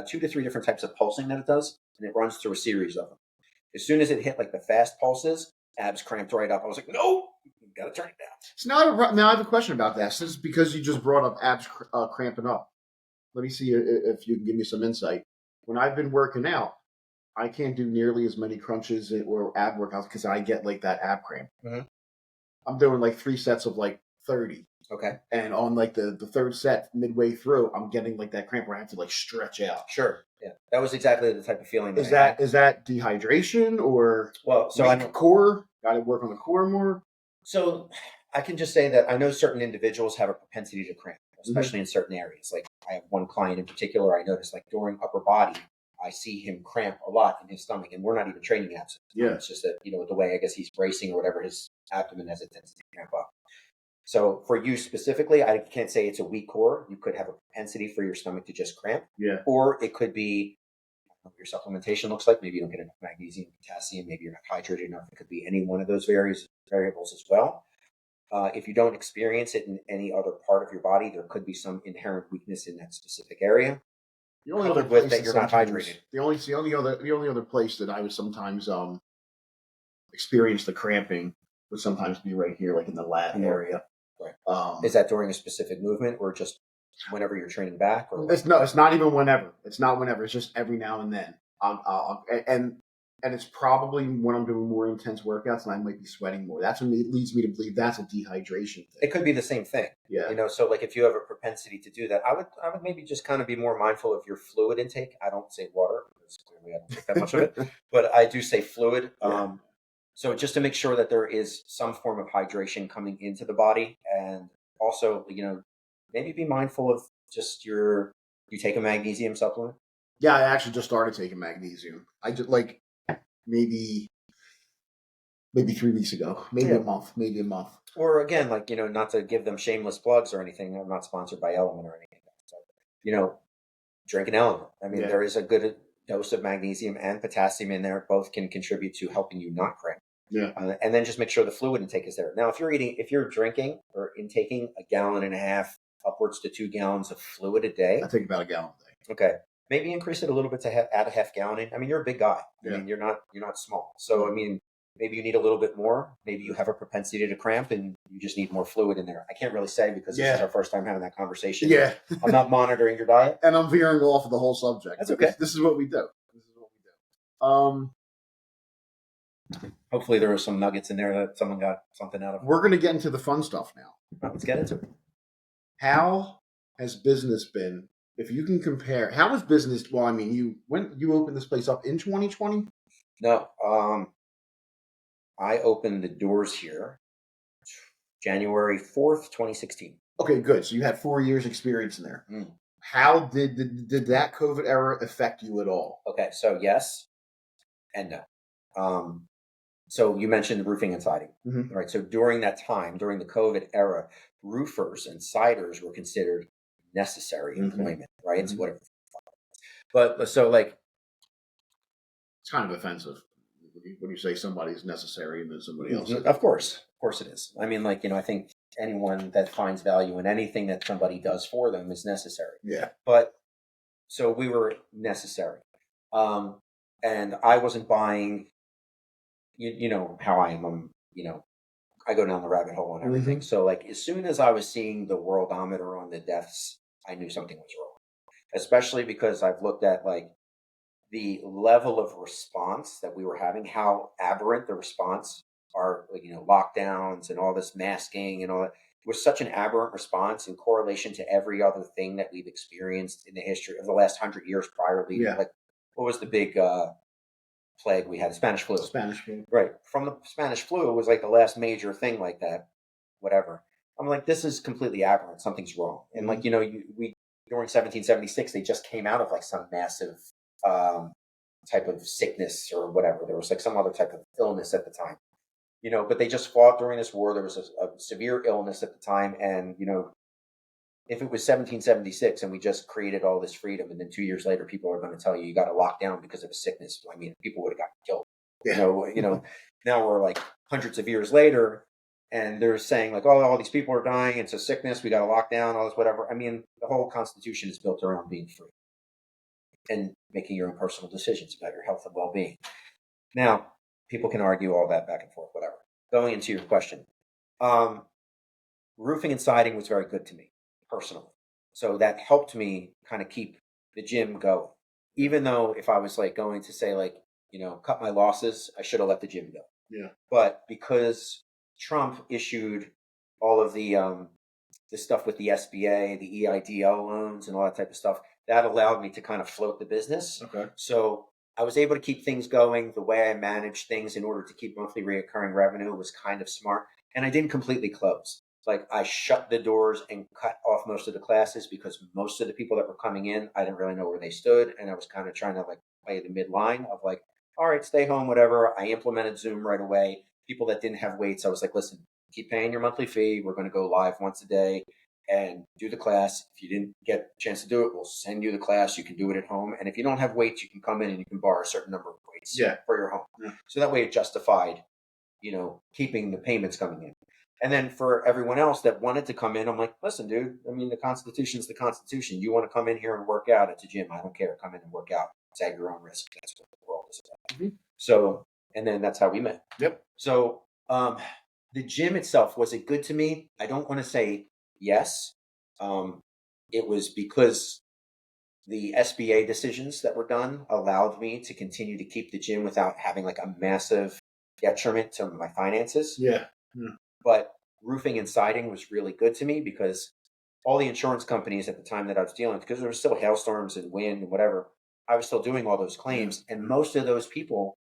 2 to 3 different types of pulsing that it does, and it runs through a series of them. As soon as it hit like the fast pulses, abs cramped right up. I was like, no, you got to turn it down. It's not now I have a question about that. This is because you just brought up abs cramping up. Let me see if you can give me some insight. When I've been working out, I can't do nearly as many crunches or ab workouts because I get like that ab cramp. Mm-hmm. I'm doing like 3 sets of like 30. Okay. And on like the third set, midway through, I'm getting like that cramp where I have to like stretch out. Sure. Yeah. That was exactly the type of feeling. Is that dehydration or core? Got to work on the core more? So I can just say that I know certain individuals have a propensity to cramp, especially in certain areas. Like I have one client in particular, I noticed like during upper body, I see him cramp a lot in his stomach, and we're not even training abs. Yeah. It's just that, the way I guess he's bracing or whatever, his abdomen has a tendency to cramp up. So for you specifically, I can't say it's a weak core. You could have a propensity for your stomach to just cramp. Yeah. Or it could be what your supplementation looks like. Maybe you don't get enough magnesium, potassium. Maybe you're not hydrated enough. It could be any one of those variables as well. If you don't experience it in any other part of your body, there could be some inherent weakness in that specific area. The only other place that you're not hydrated. The only other place that I would sometimes experience the cramping would sometimes be right here, like in the lat area. Right. Is that during a specific movement or just whenever you're training back? Or it's not even whenever. It's not whenever. It's just every now and then. And it's probably when I'm doing more intense workouts and I might be sweating more. That's when it leads me to believe that's a dehydration thing. It could be the same thing. Yeah. So like if you have a propensity to do that, I would maybe just kind of be more mindful of your fluid intake. I don't say water because clearly I don't take that much of it, but I do say fluid. Yeah. So just to make sure that there is some form of hydration coming into the body, and also, maybe be mindful of just you take a magnesium supplement. Yeah, I actually just started taking magnesium. I just maybe 3 weeks ago, maybe a month. Or again, not to give them shameless plugs or anything. I'm not sponsored by Element or anything. So, drink an Element. I mean, there is a good dose of magnesium and potassium in there. Both can contribute to helping you not cramp. Yeah. And then just make sure the fluid intake is there. Now, if you're drinking or intaking 1.5 gallons upwards to 2 gallons of fluid a day. I take about 1 gallon a day. Okay. Maybe increase it a little bit to add a half gallon in. I mean, you're a big guy. I mean, you're not small. So, I mean, maybe you need a little bit more. Maybe you have a propensity to cramp and you just need more fluid in there. I can't really say because this is our first time having that conversation. Yeah. I'm not monitoring your diet. And I'm veering off of the whole subject. That's okay. This is what we do. Hopefully there were some nuggets in there that someone got something out of. We're going to get into the fun stuff now. Let's get into it. How has business been? If you can compare, how was business? Well, I mean, you opened this place up in 2020? No, I opened the doors here January 4th, 2016. Okay, good. So you had 4 years experience in there. How did that COVID era affect you at all? Okay, so yes and no. So you mentioned roofing and siding, right? So during that time, during the COVID era, roofers and siders were considered necessary employment, right? It's whatever. But so like, it's kind of offensive when you say somebody's necessary and then somebody else. Of course it is. I mean, like, I think anyone that finds value in anything that somebody does for them is necessary. Yeah. But so we were necessary, and I wasn't buying. You know how I am. I go down the rabbit hole on everything. So like, as soon as I was seeing the worldometer on the deaths, I knew something was wrong. Especially because I've looked at like the level of response that we were having, how aberrant the response are, like, lockdowns and all this masking and all that. It was such an aberrant response in correlation to every other thing that we've experienced in the history of the last 100 years prior. Like, what was the big plague we had? Spanish flu. Right. From the Spanish flu, it was like the last major thing like that, whatever. I'm like, this is completely aberrant. Something's wrong. And like, we during 1776, they just came out of like some massive type of sickness or whatever. There was like some other type of illness at the time, but they just fought during this war. There was a severe illness at the time. And, if it was 1776 and we just created all this freedom, and then 2 years later, people are going to tell you got to lock down because of a sickness. I mean, people would have gotten killed. Yeah. Now we're like hundreds of years later, and they're saying like, oh, all these people are dying. It's a sickness. We got to lock down all this, whatever. I mean, the whole Constitution is built around being free and making your own personal decisions about your health and well-being. Now, people can argue all that back and forth, whatever. Going into your question, roofing and siding was very good to me personally. So that helped me kind of keep the gym going. Even though if I was like going to say like, cut my losses, I should have let the gym go. Yeah. But because Trump issued all of the stuff with the SBA, the EIDL loans and all that type of stuff, that allowed me to kind of float the business. Okay. So I was able to keep things going. The way I managed things in order to keep monthly recurring revenue was kind of smart. And I didn't completely close. Like, I shut the doors and cut off most of the classes because most of the people that were coming in, I didn't really know where they stood. And I was kind of trying to like play the midline of like, all right, stay home, whatever. I implemented Zoom right away. People that didn't have weights, I was like, listen, keep paying your monthly fee. We're going to go live once a day and do the class. If you didn't get a chance to do it, we'll send you the class. You can do it at home. And if you don't have weights, you can come in and you can borrow a certain number of weights for your home. Yeah. So that way it justified, keeping the payments coming in. And then for everyone else that wanted to come in, I'm like, listen, dude, I mean, the Constitution is the Constitution. You want to come in here and work out at the gym, I don't care. Come in and work out. It's at your own risk. That's what the world is about. Mm-hmm. So, and then that's how we met. Yep. So the gym itself, was it good to me? I don't want to say yes. It was because the SBA decisions that were done allowed me to continue to keep the gym without having like a massive detriment to my finances. Yeah. But roofing and siding was really good to me because all the insurance companies at the time that I was dealing with, because there were still hailstorms and wind and whatever, I was still doing all those claims. And most of those people,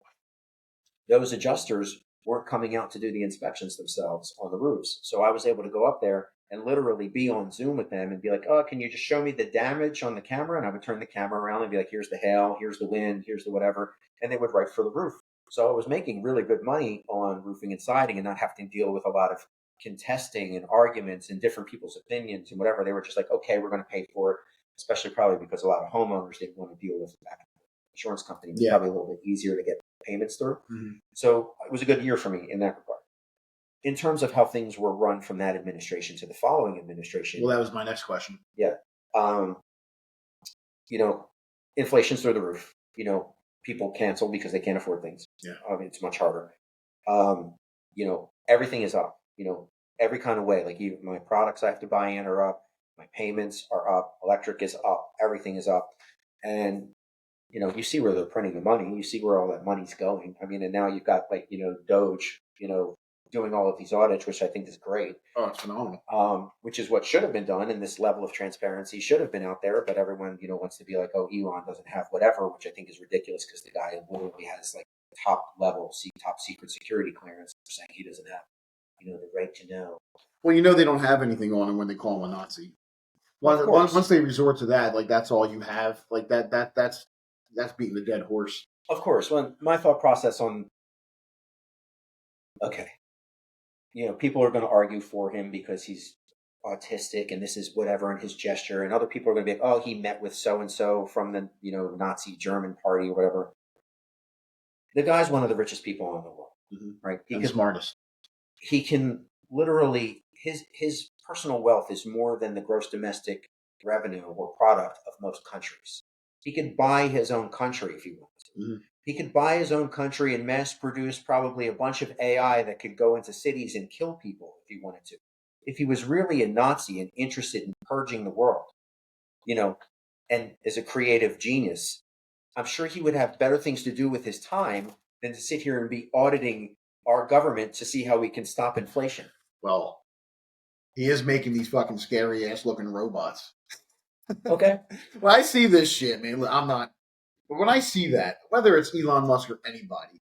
those adjusters, weren't coming out to do the inspections themselves on the roofs. So I was able to go up there and literally be on Zoom with them and be like, oh, can you just show me the damage on the camera? And I would turn the camera around and be like, here's the hail, here's the wind, here's the whatever. And they would write for the roof. So I was making really good money on roofing and siding and not having to deal with a lot of contesting and arguments and different people's opinions and whatever. They were just like, okay, we're going to pay for it, especially probably because a lot of homeowners didn't want to deal with the insurance company. It was probably a little bit easier to get payments through. Mm-hmm. So it was a good year for me in that regard. In terms of how things were run from that administration to the following administration. Well, that was my next question. Yeah. Inflation's through the roof. People cancel because they can't afford things. Yeah. I mean, it's much harder. Everything is up. Every kind of way. Like even my products I have to buy in are up. My payments are up. Electric is up. Everything is up. And you see where they're printing the money. You see where all that money's going. I mean, and now you've got Doge, doing all of these audits, which I think is great. Oh, it's phenomenal. Which is what should have been done, and this level of transparency should have been out there. But everyone, wants to be like, oh, Elon doesn't have whatever, which I think is ridiculous because the guy literally has like top level, top secret security clearance. They're saying he doesn't have, the right to know. Well, they don't have anything on him when they call him a Nazi. Once they resort to that, like that's all you have. Like that's beating the dead horse. Of course. When my thought process on, okay, people are going to argue for him because he's autistic and this is whatever in his gesture, and other people are going to be like, oh, he met with so and so from the Nazi German party or whatever. The guy's one of the richest people in the world, right? He's the smartest. He can literally his personal wealth is more than the gross domestic revenue or product of most countries. He could buy his own country if he wanted to. Mm-hmm. He could buy his own country and mass produce probably a bunch of AI that could go into cities and kill people if he wanted to. If he was really a Nazi and interested in purging the world, and as a creative genius, I'm sure he would have better things to do with his time than to sit here and be auditing our government to see how we can stop inflation. Well, he is making these fucking scary ass looking robots. Okay. When I see this shit, man, I'm not. But when I see that, whether it's Elon Musk or anybody,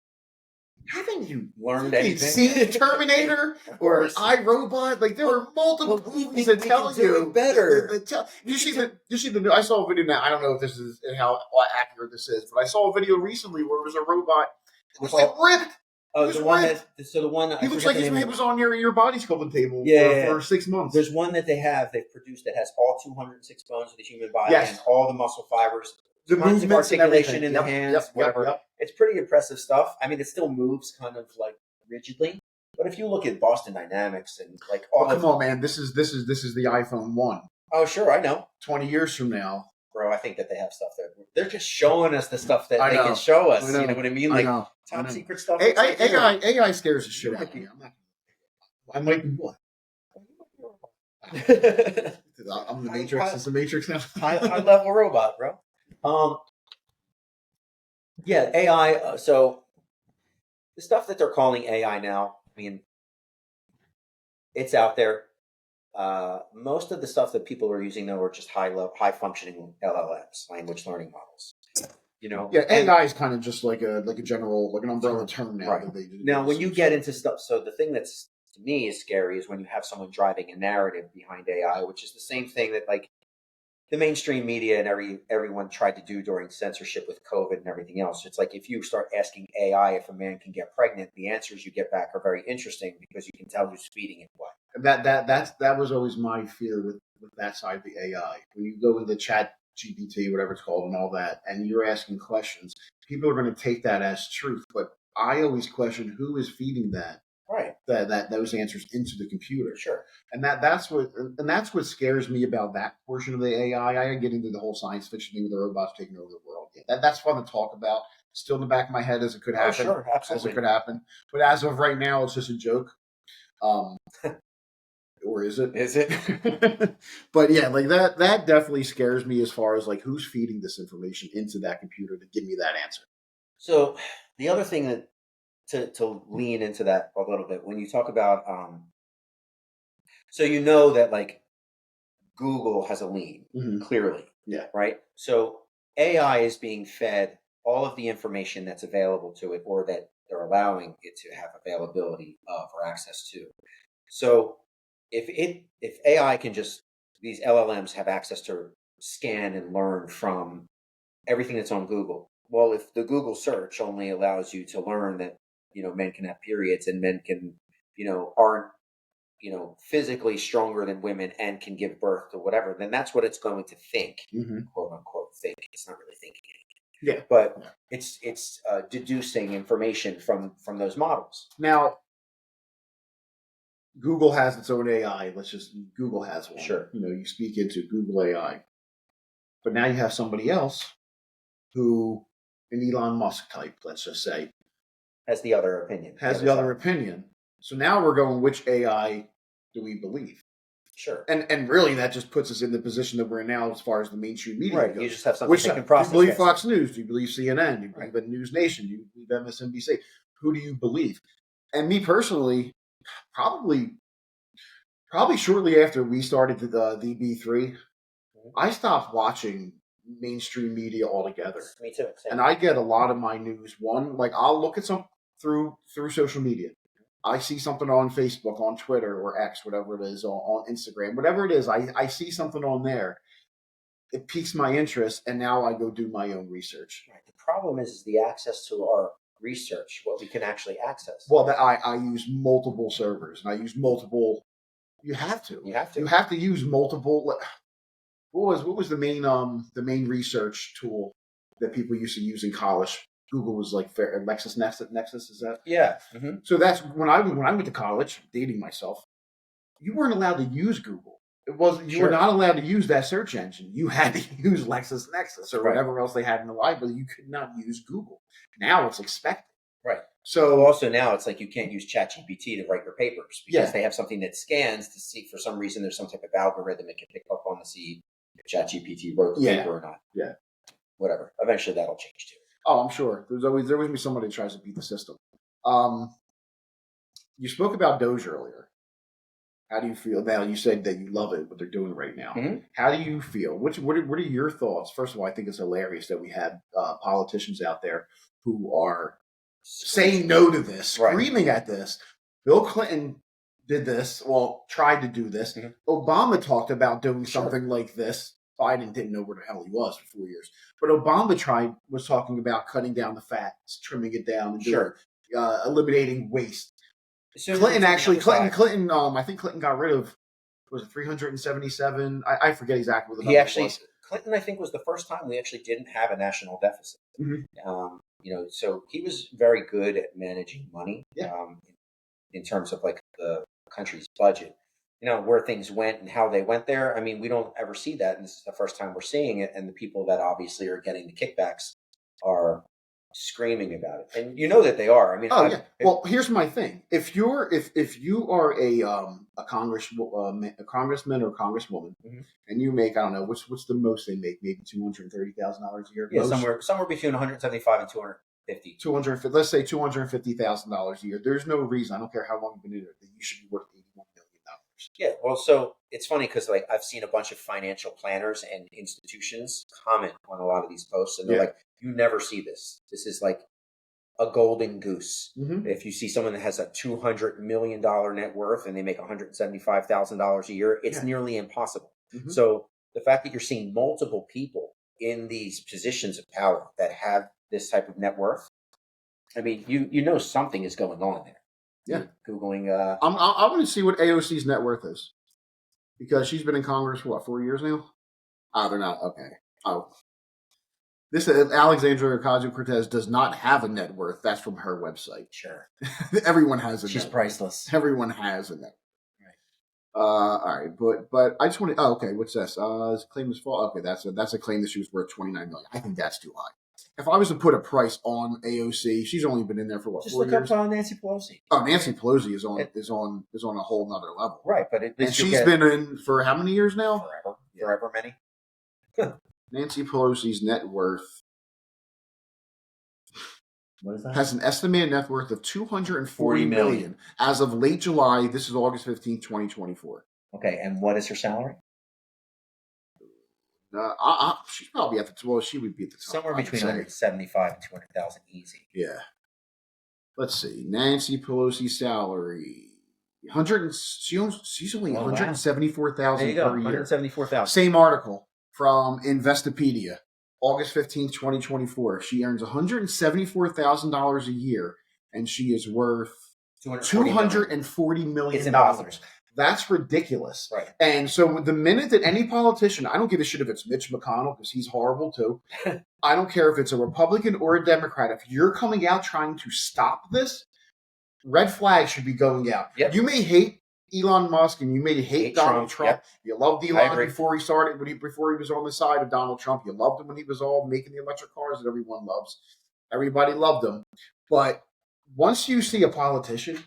haven't you learned anything? Seen Terminator or iRobot? Like there were multiple movies that tell you better. You see the. I saw a video now. I don't know if this is how accurate this is, but I saw a video recently where it was a robot. It was like ripped. Oh, the one he looks like his name was on your body sculpting table for 6 months. There's one that they've produced that has all 206 bones of the human body and all the muscle fibers, the tons of articulation in the yep, hands, whatever. Yep. It's pretty impressive stuff. I mean, it still moves kind of like rigidly, but if you look at Boston Dynamics and like all, come on, man, this is the iPhone 1. Oh, sure, I know. 20 years from now. Bro, I think that they have stuff that they're just showing us the stuff that they can show us. You know what I mean? Like top secret stuff. AI scares the shit out of me. I might be what? I'm the Matrix. It's the Matrix now. High level robot, bro. Yeah, AI. So the stuff that they're calling AI now, I mean, it's out there. Most of the stuff that people are using though are just high functioning LLMs, language learning models. Yeah, AI is kind of just like a general, like an umbrella term now. Right. Now, when you get into stuff, so the thing that's to me is scary is when you have someone driving a narrative behind AI, which is the same thing that like the mainstream media and everyone tried to do during censorship with COVID and everything else. It's like if you start asking AI if a man can get pregnant, the answers you get back are very interesting because you can tell who's feeding it what. That was always my fear with that side of the AI. When you go into Chat GPT, whatever it's called, and all that, and you're asking questions, people are going to take that as truth. But I always question who is feeding that. Right. That those answers into the computer. Sure. And that's what scares me about that portion of the AI. I get into the whole science fiction thing with the robots taking over the world. Yeah, that's fun to talk about. Still in the back of my head as it could happen. Oh, sure, absolutely. As it could happen. But as of right now, it's just a joke. Or is it? Is it? But yeah, like that definitely scares me as far as like who's feeding this information into that computer to give me that answer. So the other thing that to lean into that a little bit when you talk about so that like Google has a lead clearly, right? So AI is being fed all of the information that's available to it or that they're allowing it to have availability of or access to. So if AI can just, these LLMs have access to scan and learn from everything that's on Google. Well, if the Google search only allows you to learn that men can have periods and men can aren't physically stronger than women and can give birth to whatever, then that's what it's going to think, quote unquote think. It's not really thinking anything. Yeah, but it's deducing information from those models. Now, Google has its own AI. Google has one. Sure. You speak into Google AI, but now you have somebody else who, an Elon Musk type, let's just say, Has the other opinion. Has the other opinion. So now we're going, which AI do we believe? Sure. And really, that just puts us in the position that we're in now as far as the mainstream media Right. goes. You just have something that can process. Do you believe Fox News? Do you believe CNN? Do you believe the News Nation? Do you believe MSNBC? Who do you believe? And me personally, probably shortly after we started the DB3, I stopped watching mainstream media altogether. Me too. Same. And I get a lot of my news. Like I'll look at some through social media. I see something on Facebook, on Twitter, or X, whatever it is, on Instagram, whatever it is. I see something on there. It piques my interest, and now I go do my own research. Right. The problem is the access to our research, what we can actually access. Well, I use multiple servers, and I use multiple. You have to. You have to. You have to use multiple. What was the main research tool that people used to use in college? Google was like LexisNexis, is that? Yeah. Mm-hmm. So that's when I went to college, dating myself. You weren't allowed to use Google. It wasn't. You were not allowed to use that search engine. You had to use LexisNexis or whatever else they had in the library. You could not use Google. Now it's expected. Right. So also now it's like you can't use ChatGPT to write your papers because they have something that scans to see for some reason there's some type of algorithm it can pick up on to see if ChatGPT wrote the paper or not. Yeah. Whatever. Eventually that'll change too. Oh, I'm sure. There always be somebody that tries to beat the system. You spoke about Doge earlier. How do you feel now? You said that you love it, what they're doing right now. Mm-hmm. How do you feel? What are your thoughts? First of all, I think it's hilarious that we have politicians out there who are saying no to this, screaming at this. Bill Clinton did this, tried to do this. Mm-hmm. Obama talked about doing something like this. Biden didn't know where the hell he was for 4 years. But Obama was talking about cutting down the fats, trimming it down, and eliminating waste. So Clinton, I think Clinton got rid of, was it 377? I forget exactly what the number was. Clinton, I think, was the first time we actually didn't have a national deficit. Mm-hmm. So he was very good at managing money in terms of like the country's budget. Where things went and how they went there. I mean, we don't ever see that. And this is the first time we're seeing it. And the people that obviously are getting the kickbacks are screaming about it. And you know that they are. I mean, well, here's my thing. If you are a congressman or congresswoman, mm-hmm. and you make, I don't know, what's the most they make? Maybe $230,000 a year. Yeah, somewhere between 175 and 250. 250. Let's say $250,000 a year. There's no reason. I don't care how long you've been in it, that you should be worth $81 million. Yeah, well, so it's funny because like I've seen a bunch of financial planners and institutions comment on a lot of these posts, and they're like, "You never see this. This is like a golden goose." Mm-hmm. If you see someone that has a $200 million net worth and they make $175,000 a year, it's nearly impossible. Mm-hmm. So the fact that you're seeing multiple people in these positions of power that have this type of net worth, I mean, you know something is going on there. Yeah, Googling. I'm going to see what AOC's net worth is, because she's been in Congress for 4 years now. They're not okay. This Alexandria Ocasio-Cortez does not have a net worth. That's from her website. Sure, everyone has a. She's priceless. Everyone has a net. Right. All right, but I just want to. Oh, okay. What's this? Claim is false. Okay, that's a claim that she was worth $29 million. I think that's too high. If I was to put a price on AOC, she's only been in there for 4 years. Just look up Nancy Pelosi. Oh, Nancy Pelosi is on a whole nother level. Right, but she's been in for how many years now? Forever many. Nancy Pelosi's net worth. What is that? Has an estimated net worth of $240 million as of late July. This is August 15th, 2024. Okay, and what is her salary? She's probably at the she would be at the top. Somewhere between 175 and 200,000 easy. Yeah. Let's see. Nancy Pelosi's salary. She's only $174,000 per year. 174,000. Same article from Investopedia, August 15th, 2024. She earns $174,000 a year, and she is worth $240 million. It's impossible. That's ridiculous. Right. And so the minute that any politician, I don't give a shit if it's Mitch McConnell, because he's horrible too. I don't care if it's a Republican or a Democrat. If you're coming out trying to stop this, red flags should be going out. Yep. You may hate Elon Musk and you may hate Donald Trump. Yep. You loved Elon before he started, before he was on the side of Donald Trump. You loved him when he was all making the electric cars that everyone loves. Everybody loved him. But once you see a politician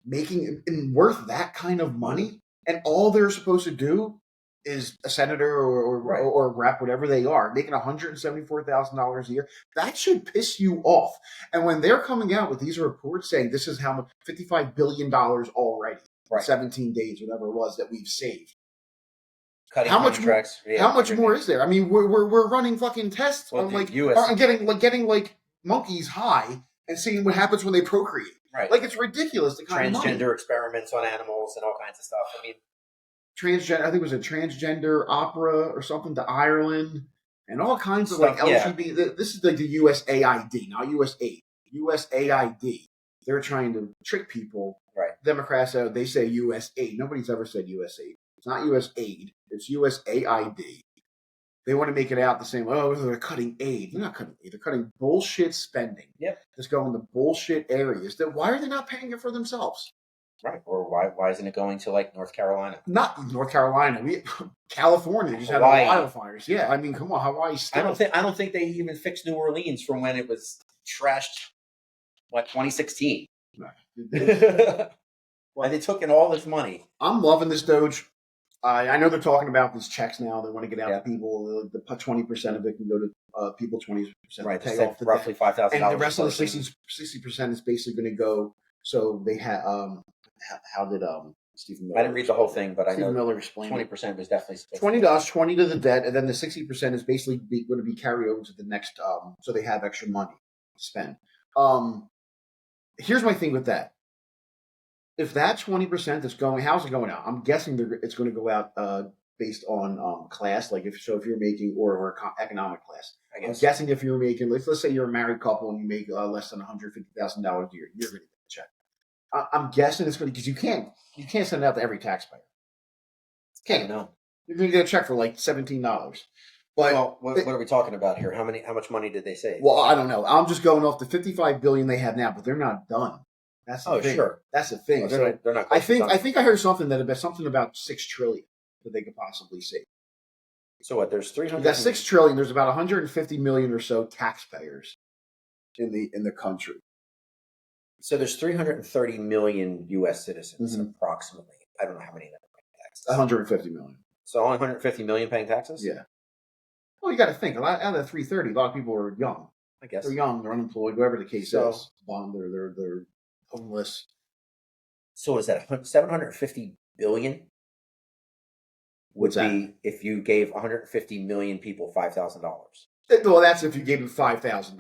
making and worth that kind of money, and all they're supposed to do is a senator or rep, whatever they are, making $174,000 a year, that should piss you off. And when they're coming out with these reports saying this is how much, $55 billion already, 17 days, whatever it was, that we've saved. Cutting how much contracts. More, how much more is there? I mean, we're running fucking tests on like getting like monkeys high and seeing what happens when they procreate. Right. Like, it's ridiculous. The kind transgender of money. Experiments on animals and all kinds of stuff. I mean, transgender. I think it was a transgender opera or something to Ireland, and all kinds of like LGBT. Yeah. This is like the USAID, not USAID. USAID. They're trying to trick people. Right. Democrats, they say USAID. Nobody's ever said USAID. It's not USAID. It's USAID. They want to make it out the same. Oh, they're cutting aid. They're not cutting aid. They're cutting bullshit spending. Yep. Just going to bullshit areas. Why are they not paying it for themselves? Right. Or why isn't it going to like North Carolina? Not North Carolina. California just had a lot of fires. Yeah, I mean, come on, Hawaii. Still. I don't think they even fixed New Orleans from when it was trashed. What, 2016? No. Why they took in all this money? I'm loving this Doge. I know they're talking about these checks now. They want to get out to people. The 20% of it can go to people. 20% right. Pay off roughly $5,000. And the rest of the 60% is basically going to go. So they had. How did Stephen Miller? I didn't read the whole thing, but Stephen I know Miller explained 20% was definitely 20 to us, 20 to the debt, and then the 60% is basically going to be carried over to the next. So they have extra money to spend. Here's my thing with that. If that 20% is going, how's it going out? I'm guessing it's going to go out based on class. Like if you're making or economic class. I'm guessing if you're making, let's say you're a married couple and you make less than $150,000 a year, you're going to get a check. I'm guessing it's going to, because you can't send it out to every taxpayer. Can't. No. You're going to get a check for like $17. But what are we talking about here? How much money did they save? Well, I don't know. I'm just going off the $55 billion they have now, but they're not done. That's the thing. Sure. That's the thing. Well, they're not. I think I heard something about $6 trillion that they could possibly save. So what? There's 300. That's $6 trillion. There's about 150 million or so taxpayers in the country. So there's 330 million U.S. citizens, approximately. I don't know how many of them are paying taxes. 150 million. So only 150 million paying taxes? Yeah. Well, you got to think. Out of the 330, a lot of people are young. I guess they're young. They're unemployed. Whatever the case is, they're homeless. So is that 750 billion? Would be if you gave 150 million people $5,000. Well, that's if you gave them $5,000.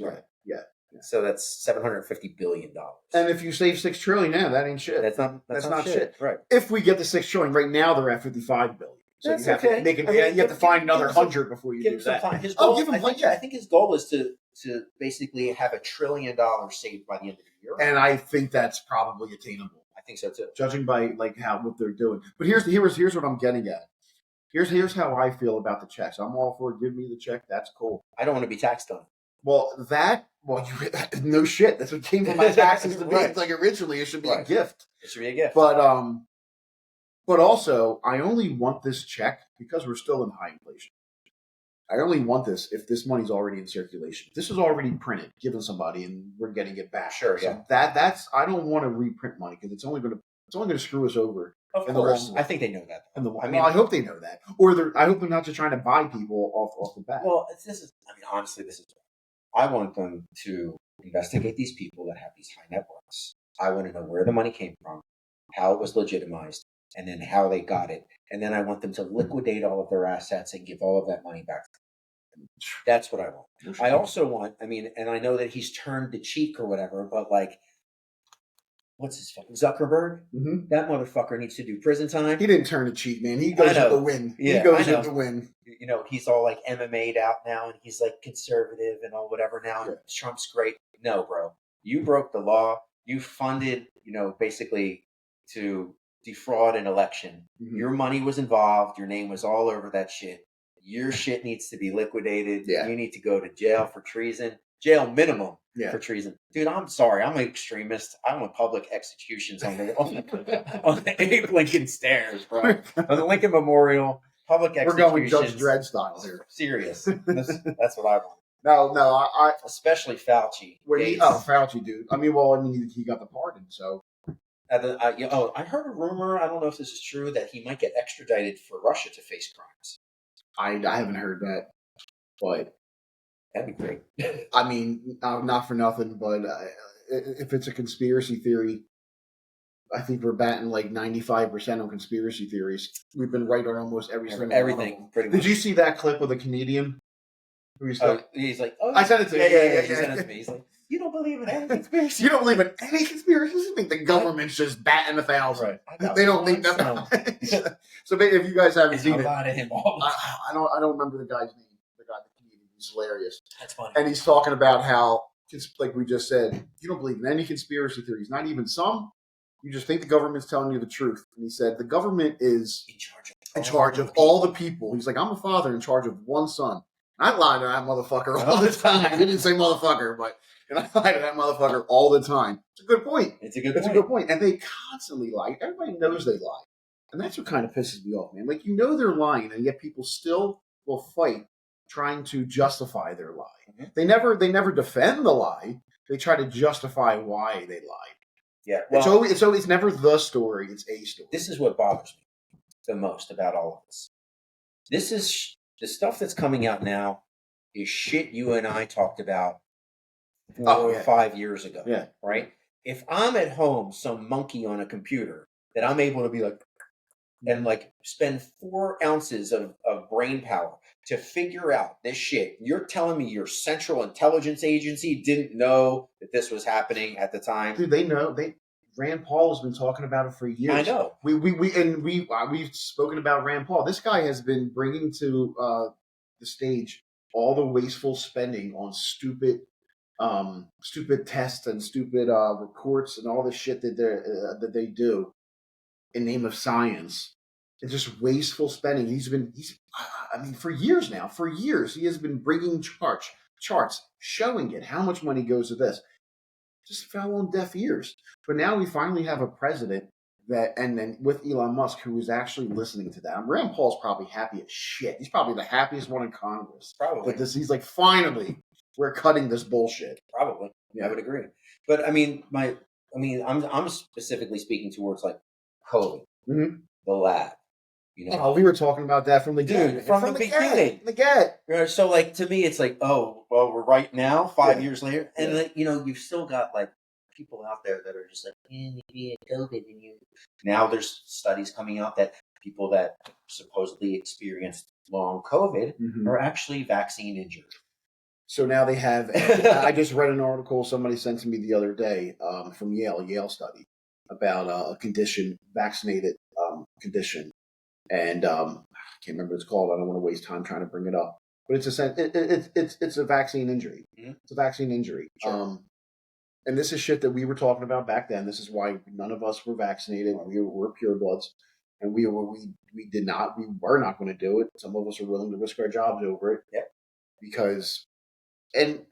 Right. Yeah. So that's $750 billion. And if you save $6 trillion now, that ain't shit. That's not shit. Right. If we get the $6 trillion, right now they're at $55 billion. So that's you have to make it. You have to find another 100 before you do that. His goal, I think his goal is to basically have $1 trillion saved by the end of the year. And I think that's probably attainable. I think so too. Judging by like what they're doing. But here's what I'm getting at. Here's how I feel about the checks. I'm all for give me the check. That's cool. I don't want to be taxed on it. Well, no shit. That's what came from my taxes to be. Right. Like originally, it should be a gift. It should be a gift. But also, I only want this check because we're still in high inflation. I only want this if this money's already in circulation. This is already printed, given somebody, and we're getting it back. Sure, so that's I don't want to reprint money because it's only going to screw us over. Of course, I think they know that. I hope they know that, or I hope they're not just trying to buy people off the bat. Well, honestly, this is. I want them to investigate these people that have these high net worths. I want to know where the money came from, how it was legitimized, and then how they got it. And then I want them to liquidate all of their assets and give all of that money back to them. That's what I want. I also want, and I know that he's turned the cheek or whatever, but like, what's his fucking Zuckerberg? Mm-hmm. That motherfucker needs to do prison time. He didn't turn the cheek, man. He goes with the win. Yeah, he goes with the win. He's all like MMA'd out now, and he's like conservative and all whatever now. Yeah. Trump's great. No, bro. You broke the law. You funded, basically to defraud an election. Mm-hmm. Your money was involved. Your name was all over that shit. Your shit needs to be liquidated. Yeah. You need to go to jail for treason. Jail minimum for treason. Dude, I'm sorry. I'm an extremist. I want public executions on the Abe Lincoln stairs, bro. On the Lincoln Memorial, public executions. We're going Judge Dredd style here. Serious. That's what I want. No, I especially Fauci. when he, oh, Fauci, dude. I mean, well, I mean, he got the pardon, so. I heard a rumor. I don't know if this is true that he might get extradited for Russia to face crimes. I haven't heard that, but that'd be great. I mean, not for nothing, but if it's a conspiracy theory, I think we're batting like 95% on conspiracy theories. We've been right on almost everything. Pretty much. Did you see that clip of the comedian? He's like, oh, I sent it to you. Yeah. He sent it to me. He's like, you don't believe in any conspiracy? You don't believe in any conspiracies? You think the government's just batting 1,000? Right. They don't think that. So if you guys haven't seen it, I don't remember the guy's name. The guy, the comedian, he's hilarious. That's funny. And he's talking about how, like we just said, you don't believe in any conspiracy theories, not even some. You just think the government's telling you the truth. And he said the government is in charge of all the people. He's like, I'm a father in charge of one son. I lie to that motherfucker all the time. I didn't say motherfucker, but I lie to that motherfucker all the time. It's a good point. It's a good point. And they constantly lie. Everybody knows they lie. And that's what kind of pisses me off, man. Like, you know they're lying, and yet people still will fight trying to justify their lie. Mm-hmm. They never defend the lie. They try to justify why they lied. Yeah. Well, it's always never the story. It's a story. This is what bothers me the most about all of this. This is the stuff that's coming out now is shit you and I talked about 4 or 5 years ago. Yeah. Right? If I'm at home, some monkey on a computer, that I'm able to be like, and like spend 4 ounces of brain power to figure out this shit. You're telling me your Central Intelligence Agency didn't know that this was happening at the time? Dude, they know. Rand Paul has been talking about it for years. I know. We've spoken about Rand Paul. This guy has been bringing to the stage all the wasteful spending on stupid tests and stupid reports and all the shit that they do in name of science. It's just wasteful spending. For years now, he has been bringing charts showing it, how much money goes to this. Just fell on deaf ears. But now we finally have a president and then with Elon Musk, who is actually listening to that. Rand Paul's probably happy as shit. He's probably the happiest one in Congress. Probably. He's like, finally, we're cutting this bullshit. Probably. Yeah. I would agree. But I mean, I'm specifically speaking towards like COVID, mm-hmm. the lab. We were talking about that from the beginning. From the beginning. The get. So, like, to me, it's like, oh, well, we're right now, 5 years later, and like, you've still got like people out there that are just like, maybe COVID, and now there's studies coming out that people that supposedly experienced long COVID mm-hmm. are actually vaccine injured. So now they have. I just read an article somebody sent to me the other day from Yale study about a condition, vaccinated condition. And I can't remember what it's called. I don't want to waste time trying to bring it up. But it's a vaccine injury. Mm-hmm. It's a vaccine injury. Sure. And this is shit that we were talking about back then. This is why none of us were vaccinated. We were purebloods, and we were not going to do it. Some of us are willing to risk our jobs over it. Yep. Because, and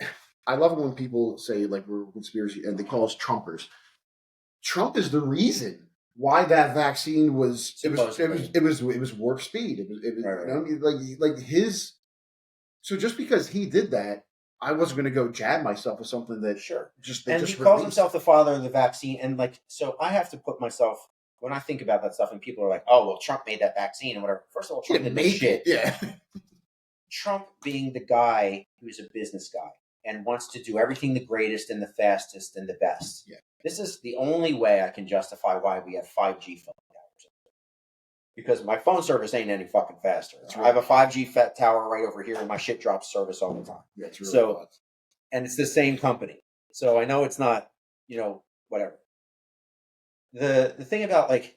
I love it when people say like we're conspiracy and they call us Trumpers. Trump is the reason why that vaccine was warp speed. It was right. Like his. So just because he did that, I wasn't going to go jab myself with something that he calls himself the father of the vaccine, and like so I have to put myself when I think about that stuff, and people are like, "Oh, well, Trump made that vaccine and whatever." First of all, Trump didn't make shit. Yeah. Trump being the guy who's a business guy and wants to do everything the greatest and the fastest and the best. Yeah. This is the only way I can justify why we have 5G phone towers. Because my phone service ain't any fucking faster. Right. I have a 5G tower right over here and my shit drops service all the time. Yeah, it's really hot. And it's the same company. So I know it's not, whatever. The thing about like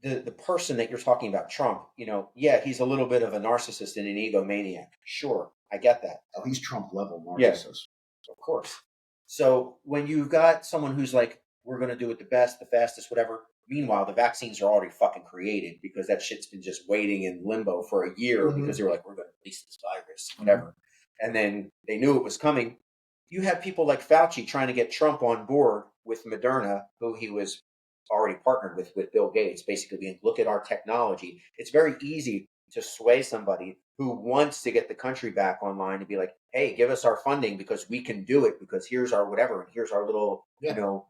the person that you're talking about, Trump, he's a little bit of a narcissist and an egomaniac. Sure, I get that. Oh, he's Trump level narcissist. Yeah, of course. So when you've got someone who's like, we're going to do it the best, the fastest, whatever. Meanwhile, the vaccines are already fucking created because that shit's been just waiting in limbo for a year mm-hmm. because they were like, we're going to release this virus, whatever. Mm-hmm. And then they knew it was coming. You had people like Fauci trying to get Trump on board with Moderna, who he was already partnered with Bill Gates, basically being, look at our technology. It's very easy to sway somebody who wants to get the country back online and be like, hey, give us our funding because we can do it, because here's our whatever, and here's our little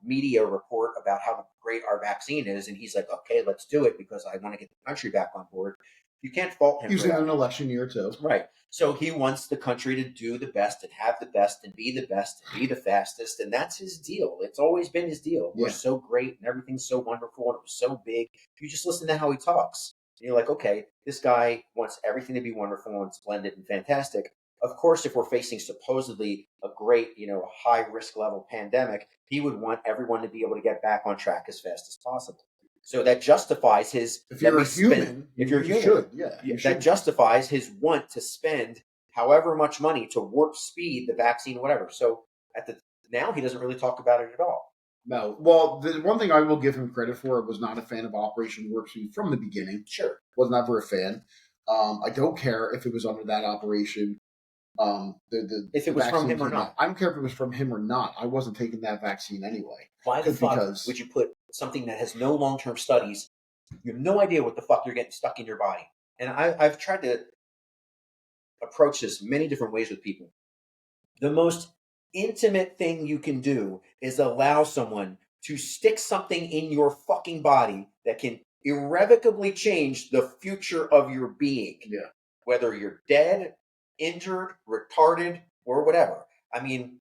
media report about how great our vaccine is. And he's like, okay, let's do it because I want to get the country back on board. You can't fault him. He's in an election year too. Right. So he wants the country to do the best and have the best and be the best and be the fastest. And that's his deal. It's always been his deal. We're so great and everything's so wonderful and it was so big. You just listen to how he talks. And you're like, okay, this guy wants everything to be wonderful and splendid and fantastic. Of course, if we're facing supposedly a great, high risk level pandemic, he would want everyone to be able to get back on track as fast as possible. So that justifies his. If you're a human, you should. That justifies his want to spend however much money to warp speed the vaccine, whatever. So now he doesn't really talk about it at all. No. Well, the one thing I will give him credit for, I was not a fan of Operation Warp Speed from the beginning. Sure. Was never a fan. I don't care if it was under that operation. If it was from him or not. I don't care if it was from him or not. I wasn't taking that vaccine anyway. Why the fuck would you put something that has no long-term studies? You have no idea what the fuck you're getting stuck in your body. And I've tried to approach this many different ways with people. The most intimate thing you can do is allow someone to stick something in your fucking body that can irrevocably change the future of your being. Yeah. Whether you're dead, injured, retarded, or whatever. I mean,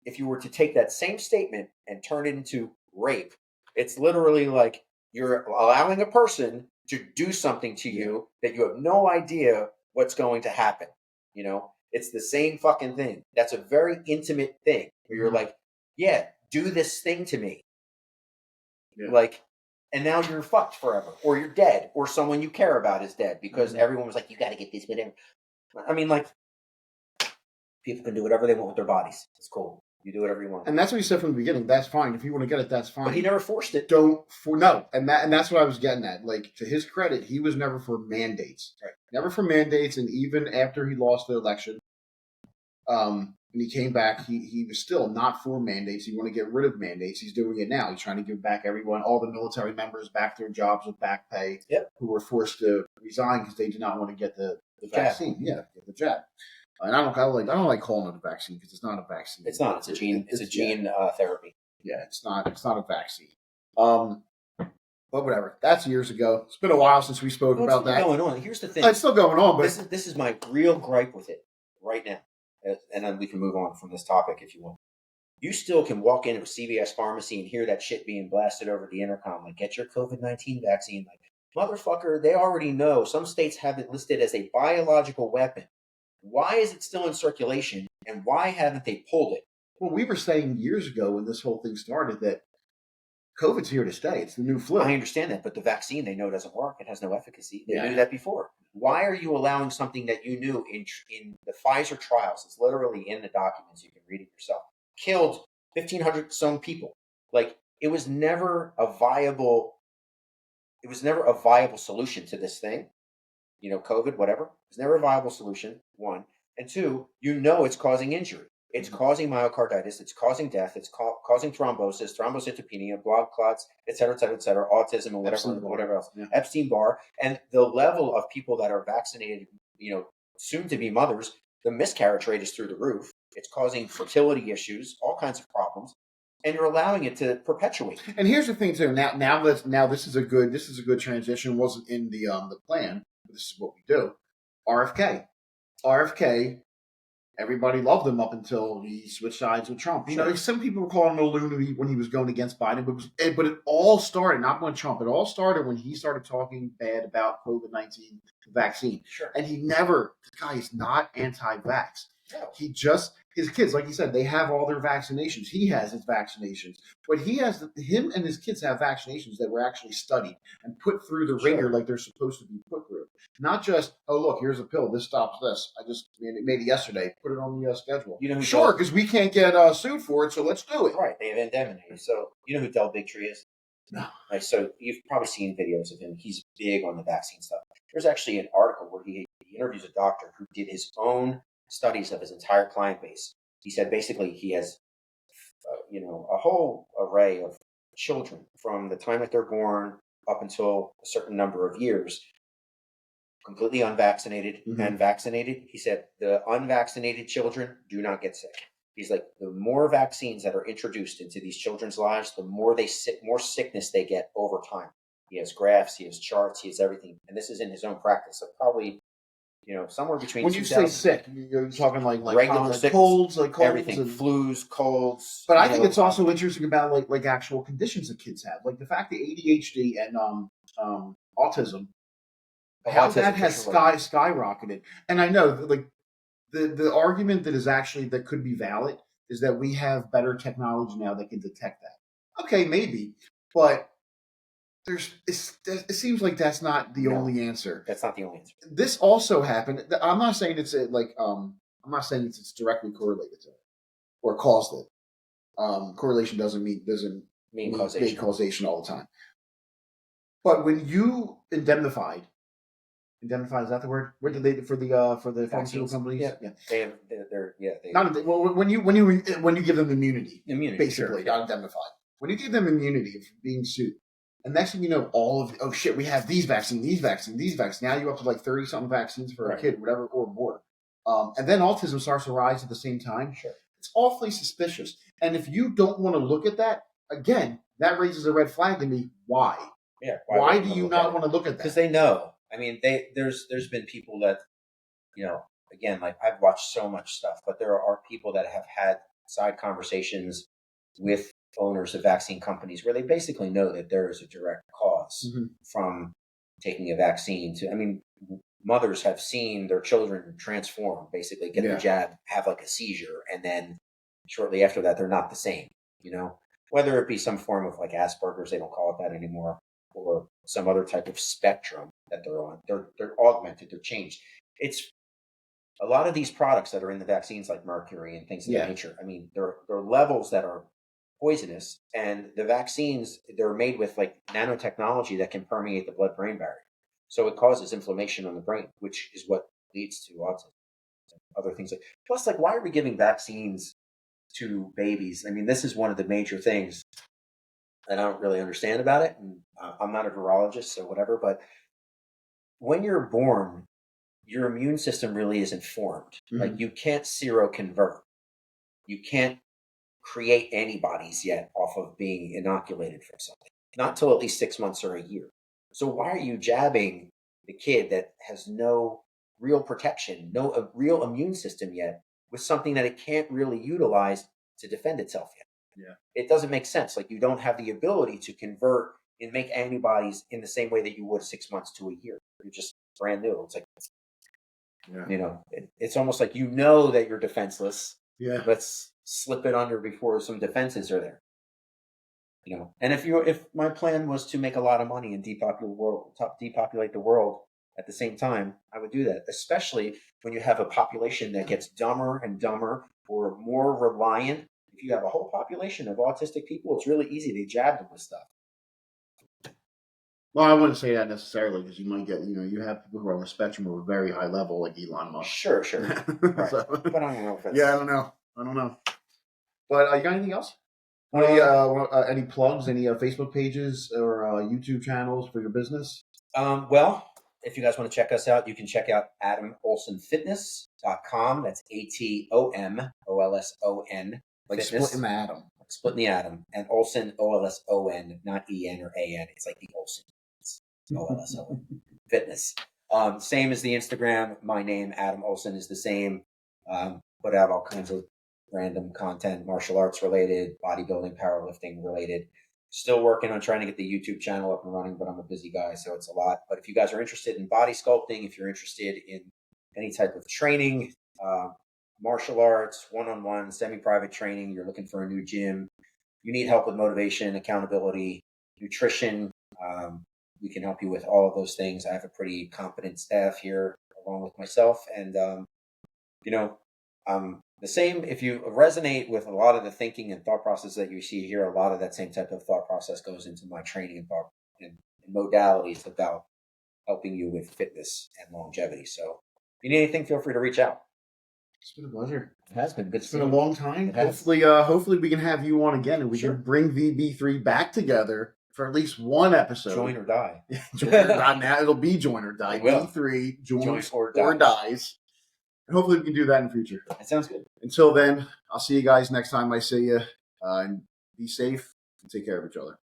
if you were to take that same statement and turn it into rape, it's literally like you're allowing a person to do something to you that you have no idea what's going to happen. It's the same fucking thing. That's a very intimate thing where you're like, yeah, do this thing to me. Yeah. And now you're fucked forever, or you're dead, or someone you care about is dead because everyone was like, you got to get this, whatever. I mean, people can do whatever they want with their bodies. It's cool. You do whatever you want. And that's what he said from the beginning. That's fine. If you want to get it, that's fine. But he never forced it. No. And that's what I was getting at. To his credit, he was never for mandates. Right. Never for mandates. And even after he lost the election, when he came back, he was still not for mandates. He wanted to get rid of mandates. He's doing it now. He's trying to give back all the military members back their jobs with back pay, who were forced to resign because they did not want to get the vaccine. Yeah, get the jab. And I don't like calling it a vaccine because it's not a vaccine. It's not. It's a gene. It's a gene therapy. Yeah, it's not. It's not a vaccine. But whatever. That's years ago. It's been a while since we spoke about that. It's still going on. Here's the thing. It's still going on, but this is my real gripe with it right now, and then we can move on from this topic if you want. You still can walk into a CVS pharmacy and hear that shit being blasted over the intercom, get your COVID-19 vaccine. Motherfucker, they already know. Some states have it listed as a biological weapon. Why is it still in circulation, and why haven't they pulled it? Well, we were saying years ago when this whole thing started that COVID's here to stay. It's the new flu. I understand that, but the vaccine, they know doesn't work. It has no efficacy. They knew that before. Why are you allowing something that you knew in the Pfizer trials? It's literally in the documents. You can read it yourself. Killed 1,500 some people. It was never a viable solution to this thing. COVID, whatever. It's never a viable solution, one. And two, it's causing injury. It's causing myocarditis. It's causing death. It's causing thrombosis, thrombocytopenia, blood clots, et cetera, autism, and whatever else. Yeah. Epstein-Barr. And the level of people that are vaccinated, soon to be mothers, the miscarriage rate is through the roof. It's causing fertility issues, all kinds of problems. And you're allowing it to perpetuate. And here's the thing too. Now this is a good transition. It wasn't in the plan. This is what we do. RFK, everybody loved him up until he switched sides with Trump. Some people were calling him a loony when he was going against Biden, but it all started, not when Trump, it all started when he started talking bad about COVID-19 vaccine. Sure. And this guy is not anti-vax. No. His kids, like you said, they have all their vaccinations. He has his vaccinations. But him and his kids have vaccinations that were actually studied and put through the ringer like they're supposed to be put through. Not just, oh, look, here's a pill. This stops this. I just made it yesterday. Put it on the schedule. Sure, because we can't get sued for it, so let's do it. Right, they have indemnity. So you know who Del Bigtree is? No. So you've probably seen videos of him. He's big on the vaccine stuff. There's actually an article where he interviews a doctor who did his own studies of his entire client base. He said basically he has, a whole array of children from the time that they're born up until a certain number of years. completely unvaccinated Mhm. and vaccinated. He said the unvaccinated children do not get sick. He's like, the more vaccines that are introduced into these children's lives, the more more sickness they get over time. He has graphs, he has charts, he has everything, and this is in his own practice. So probably, somewhere between When you say 2000 sick, you're talking like regular like sickness, colds, everything, and flus, colds. But I think it's also interesting about like actual conditions that kids have, like the fact that ADHD and autism, how autism that for has sure. skyrocketed. And I know that, like the argument that could be valid is that we have better technology now that can detect that. Okay, maybe, but it seems like that's not the No, only answer. that's not the only answer. This also happened. I'm not saying I'm not saying it's directly correlated to it or caused it. Correlation doesn't mean causation all the time. But when you indemnified, is that the word? Where did they for the pharmaceutical companies? Yeah, they have. They not well, when you give them immunity, basically, sure. not indemnified. When you give them immunity of being sued, and next thing you know, we have these vaccines. Now you're up to like 30 something vaccines for a kid, whatever, or more. And then autism starts to rise at the same time. Sure. It's awfully suspicious. And if you don't want to look at that, again, that raises a red flag to me. Why? Yeah. Why do you not want to look at that? Because they know. I mean, there's been people that, again, like I've watched so much stuff, but there are people that have had side conversations with owners of vaccine companies where they basically know that there is a direct cause from taking a vaccine I mean, mothers have seen their children transform, basically get the jab, have like a seizure, and then shortly after that, they're not the same, whether it be some form of like Asperger's, they don't call it that anymore, or some other type of spectrum that they're on. They're augmented, they're changed. It's a lot of these products that are in the vaccines, like mercury and things of that nature. I mean, there are levels that are poisonous, and the vaccines, they're made with like nanotechnology that can permeate the blood-brain barrier. So it causes inflammation on the brain, which is what leads to autism and other things. Plus, like, why are we giving vaccines to babies? I mean, this is one of the major things that I don't really understand about it. And I'm not a virologist, so whatever. But when you're born, your immune system really isn't formed. Like, you can't seroconvert. You can't create antibodies yet off of being inoculated from something. Not till at least 6 months or a year. So why are you jabbing the kid that has no real protection, no real immune system yet, with something that it can't really utilize to defend itself yet? Yeah. It doesn't make sense. Like, you don't have the ability to convert and make antibodies in the same way that you would 6 months to a year. You're just brand new. It's like, it's almost like that you're defenseless. Yeah. Let's slip it under before some defenses are there. And if my plan was to make a lot of money and depopulate the world at the same time, I would do that, especially when you have a population that gets dumber and dumber or more reliant. If you have a whole population of autistic people, it's really easy to jab them with stuff. Well, I wouldn't say that necessarily, because you might get, you have people who are on the spectrum of a very high level, like Elon Musk. Sure. Right. So, but I don't know if that's... Yeah, I don't know. But you got anything else? Any plugs, any Facebook pages or YouTube channels for your business? Well, if you guys want to check us out, you can check out AdamOlsonFitness.com. That's ATOMOLSON. Like splitting the atom. Splitting the atom. And Olson, OLSON, not EN or AN. It's like the Olson. It's OLSON. Fitness. Same as the Instagram. My name, Adam Olson, is the same. Put out all kinds of random content, martial arts related, bodybuilding, powerlifting related. Still working on trying to get the YouTube channel up and running, but I'm a busy guy, so it's a lot. But if you guys are interested in body sculpting, if you're interested in any type of training, martial arts, one-on-one, semi-private training, you're looking for a new gym, you need help with motivation, accountability, nutrition, we can help you with all of those things. I have a pretty competent staff here along with myself. And, the same, if you resonate with a lot of the thinking and thought process that you see here, a lot of that same type of thought process goes into my training and modalities about helping you with fitness and longevity. So if you need anything, feel free to reach out. It's been a pleasure. It has been. It's been a long time. Hopefully we can have you on again and we can bring VB3 back together for at least one episode. Join or die. Join or die. Now it'll be join or die. It will. D3 joins or or dies. And hopefully we can do that in the future. That sounds good. Until then, I'll see you guys next time I see you. And be safe and take care of each other.